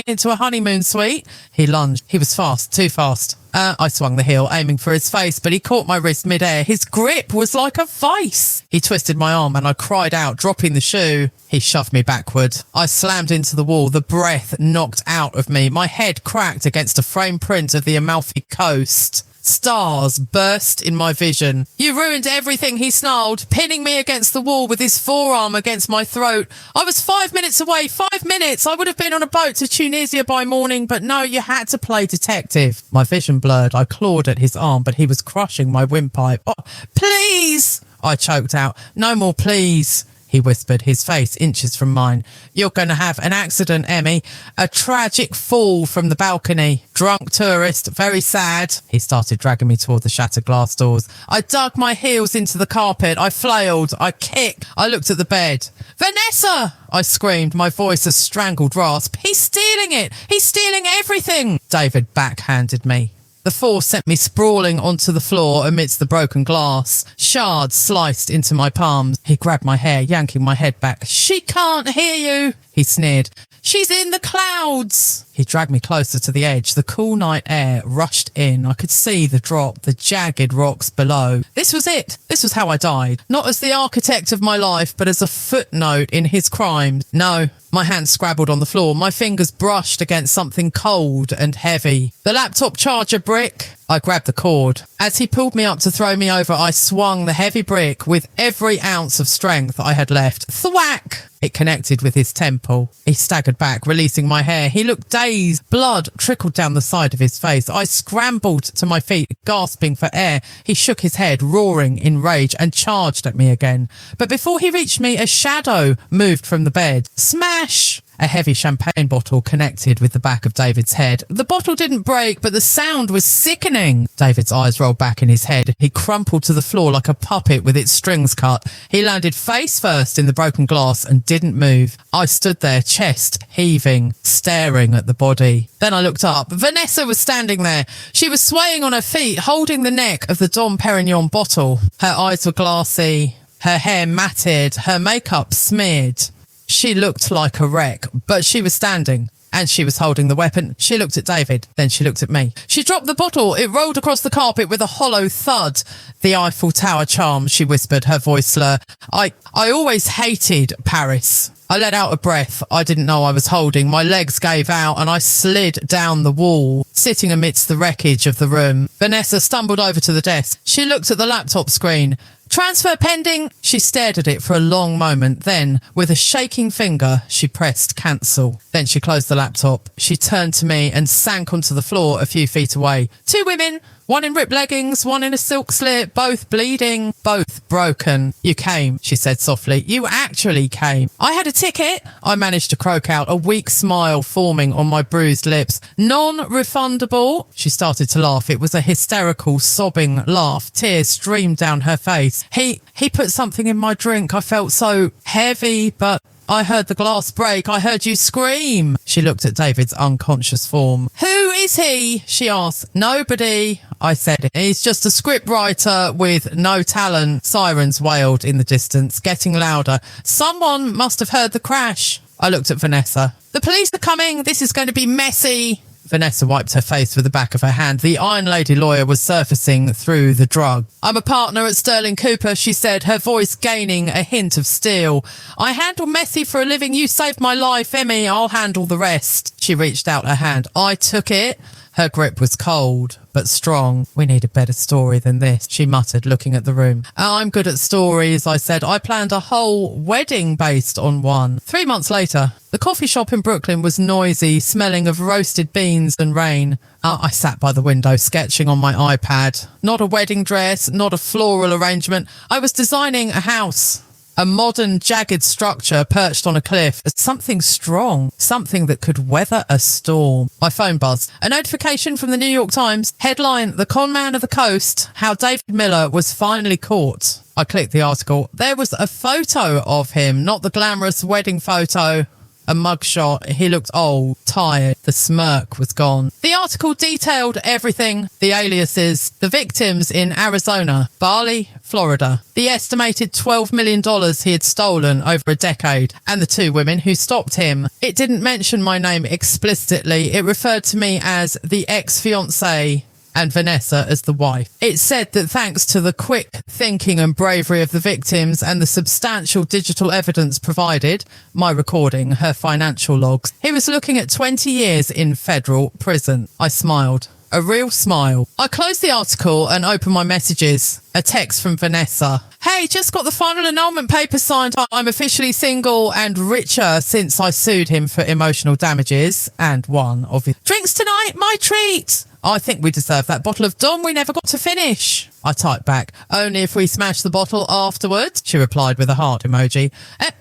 into a honeymoon suite. He lunged. He was fast, too fast. I swung the heel, aiming for his face, but he caught my wrist mid-air. His grip was like a vice. He twisted my arm and I cried out, dropping the shoe. He shoved me backward. I slammed into the wall, the breath knocked out of me. My head cracked against a framed print of the Amalfi Coast. Stars burst in my vision. You ruined everything, he snarled, pinning me against the wall with his forearm against my throat. I was 5 minutes away, 5 minutes. I would have been on a boat to Tunisia by morning, but no, you had to play detective. My vision blurred. I clawed at his arm, but he was crushing my windpipe. Oh, please, I choked out. No more please, he whispered, his face inches from mine. You're going to have an accident, Emmy. A tragic fall from the balcony. Drunk tourist, very sad. He started dragging me toward the shattered glass doors. I dug my heels into the carpet. I flailed. I kicked. I looked at the bed. Vanessa! I screamed, my voice a strangled rasp. He's stealing it. He's stealing everything. David backhanded me. The force sent me sprawling onto the floor amidst the broken glass. Shards sliced into my palms. He grabbed my hair, yanking my head back. She can't hear you, he sneered. She's in the clouds. He dragged me closer to the edge. The cool night air rushed in. I could see the drop, the jagged rocks below. This was it. This was how I died. Not as the architect of my life, but as a footnote in his crimes. No. My hand scrabbled on the floor. My fingers brushed against something cold and heavy. The laptop charger brick. I grabbed the cord. As he pulled me up to throw me over, I swung the heavy brick with every ounce of strength I had left. Thwack! It connected with his temple. He staggered back, releasing my hair. He looked dazed. Blood trickled down the side of his face. I scrambled to my feet, gasping for air. He shook his head, roaring in rage, and charged at me again. But before he reached me, a shadow moved from the bed. Smash! A heavy champagne bottle connected with the back of David's head. The bottle didn't break, but the sound was sickening. David's eyes rolled back in his head. He crumpled to the floor like a puppet with its strings cut. He landed face first in the broken glass and didn't move. I stood there, chest heaving, staring at the body. Then I looked up. Vanessa was standing there. She was swaying on her feet, holding the neck of the Dom Perignon bottle. Her eyes were glassy, her hair matted, her makeup smeared. She looked like a wreck, but she was standing and she was holding the weapon. She looked at David, then she looked at me. She dropped the bottle. It rolled across the carpet with a hollow thud. The Eiffel Tower charm, she whispered, her voice slur. I always hated Paris. I let out a breath I didn't know I was holding. My legs gave out and I slid down the wall, sitting amidst the wreckage of the room. Vanessa stumbled over to the desk. She looked at the laptop screen. Transfer pending. She stared at it for a long moment. Then, with a shaking finger, she pressed cancel. Then she closed the laptop. She turned to me and sank onto the floor a few feet away. Two women. One in ripped leggings, one in a silk slip, both bleeding, both broken. You came, she said softly. You actually came. I had a ticket. I managed to croak out, a weak smile forming on my bruised lips. Non-refundable. She started to laugh. It was a hysterical, sobbing laugh. Tears streamed down her face. He put something in my drink. I felt so heavy, but I heard the glass break. I heard you scream. She looked at David's unconscious form. Who is he? She asked. Nobody, I said. He's just a script writer with no talent. Sirens wailed in the distance, getting louder. Someone must have heard the crash. I looked at Vanessa. The police are coming. This is going to be messy. Vanessa wiped her face with the back of her hand. The Iron Lady lawyer was surfacing through the drug. I'm a partner at Sterling Cooper, she said, her voice gaining a hint of steel. I handle messy for a living. You saved my life, Emmy. I'll handle the rest. She reached out her hand. I took it. Her grip was cold, but strong. We need a better story than this, she muttered, looking at the room. I'm good at stories, I said. I planned a whole wedding based on one. 3 months later, the coffee shop in Brooklyn was noisy, smelling of roasted beans and rain. I sat by the window, sketching on my iPad. Not a wedding dress, not a floral arrangement. I was designing a house. A modern, jagged structure perched on a cliff. Something strong. Something that could weather a storm. My phone buzzed. A notification from the New York Times. Headline, The Con Man of the Coast. How David Miller was finally caught. I clicked the article. There was a photo of him, not the glamorous wedding photo. A mugshot. He looked old, tired. The smirk was gone. The article detailed everything. The aliases, the victims in Arizona, Bali, Florida, the estimated $12 million he had stolen over a decade, and the 2 women who stopped him. It didn't mention my name explicitly. It referred to me as the ex-fiancée and Vanessa as the wife. It said that thanks to the quick thinking and bravery of the victims and the substantial digital evidence provided, my recording, her financial logs, he was looking at 20 years in federal prison. I smiled. A real smile. I closed the article and opened my messages. A text from Vanessa. Hey, just got the final annulment papers signed. I'm officially single and richer since I sued him for emotional damages. And one of his drinks tonight, my treat. I think we deserve that bottle of Dom we never got to finish. I typed back, only if we smash the bottle afterwards, she replied with a heart emoji.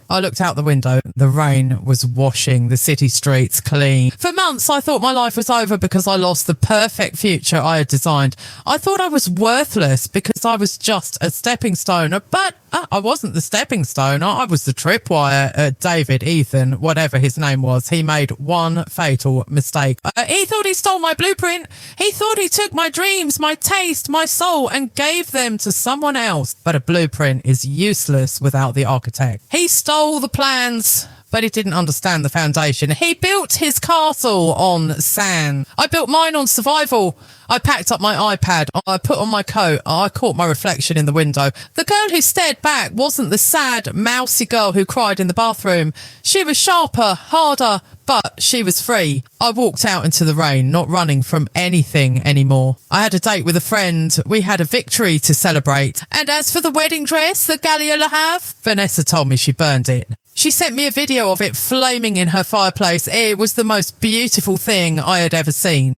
I looked out the window. The rain was washing the city streets clean. For months, I thought my life was over because I lost the perfect future I had designed. I thought I was worthless because I was just a stepping stone, but I wasn't the stepping stone. I was the tripwire. David, Ethan, whatever his name was, he made one fatal mistake. He thought he stole my blueprint. He thought he took my dreams, my taste, my soul, and gave them to someone else. But a blueprint is useless without the architect. He stole the plans, but he didn't understand the foundation. He built his castle on sand. I built mine on survival. I packed up my iPad. I put on my coat. I caught my reflection in the window. The girl who stared back wasn't the sad, mousy girl who cried in the bathroom. She was sharper, harder, but she was free. I walked out into the rain, not running from anything anymore. I had a date with a friend. We had a victory to celebrate. And as for the wedding dress, the Gallia Le Havre, Vanessa told me she burned it. She sent me a video of it flaming in her fireplace. It was the most beautiful thing I had ever seen.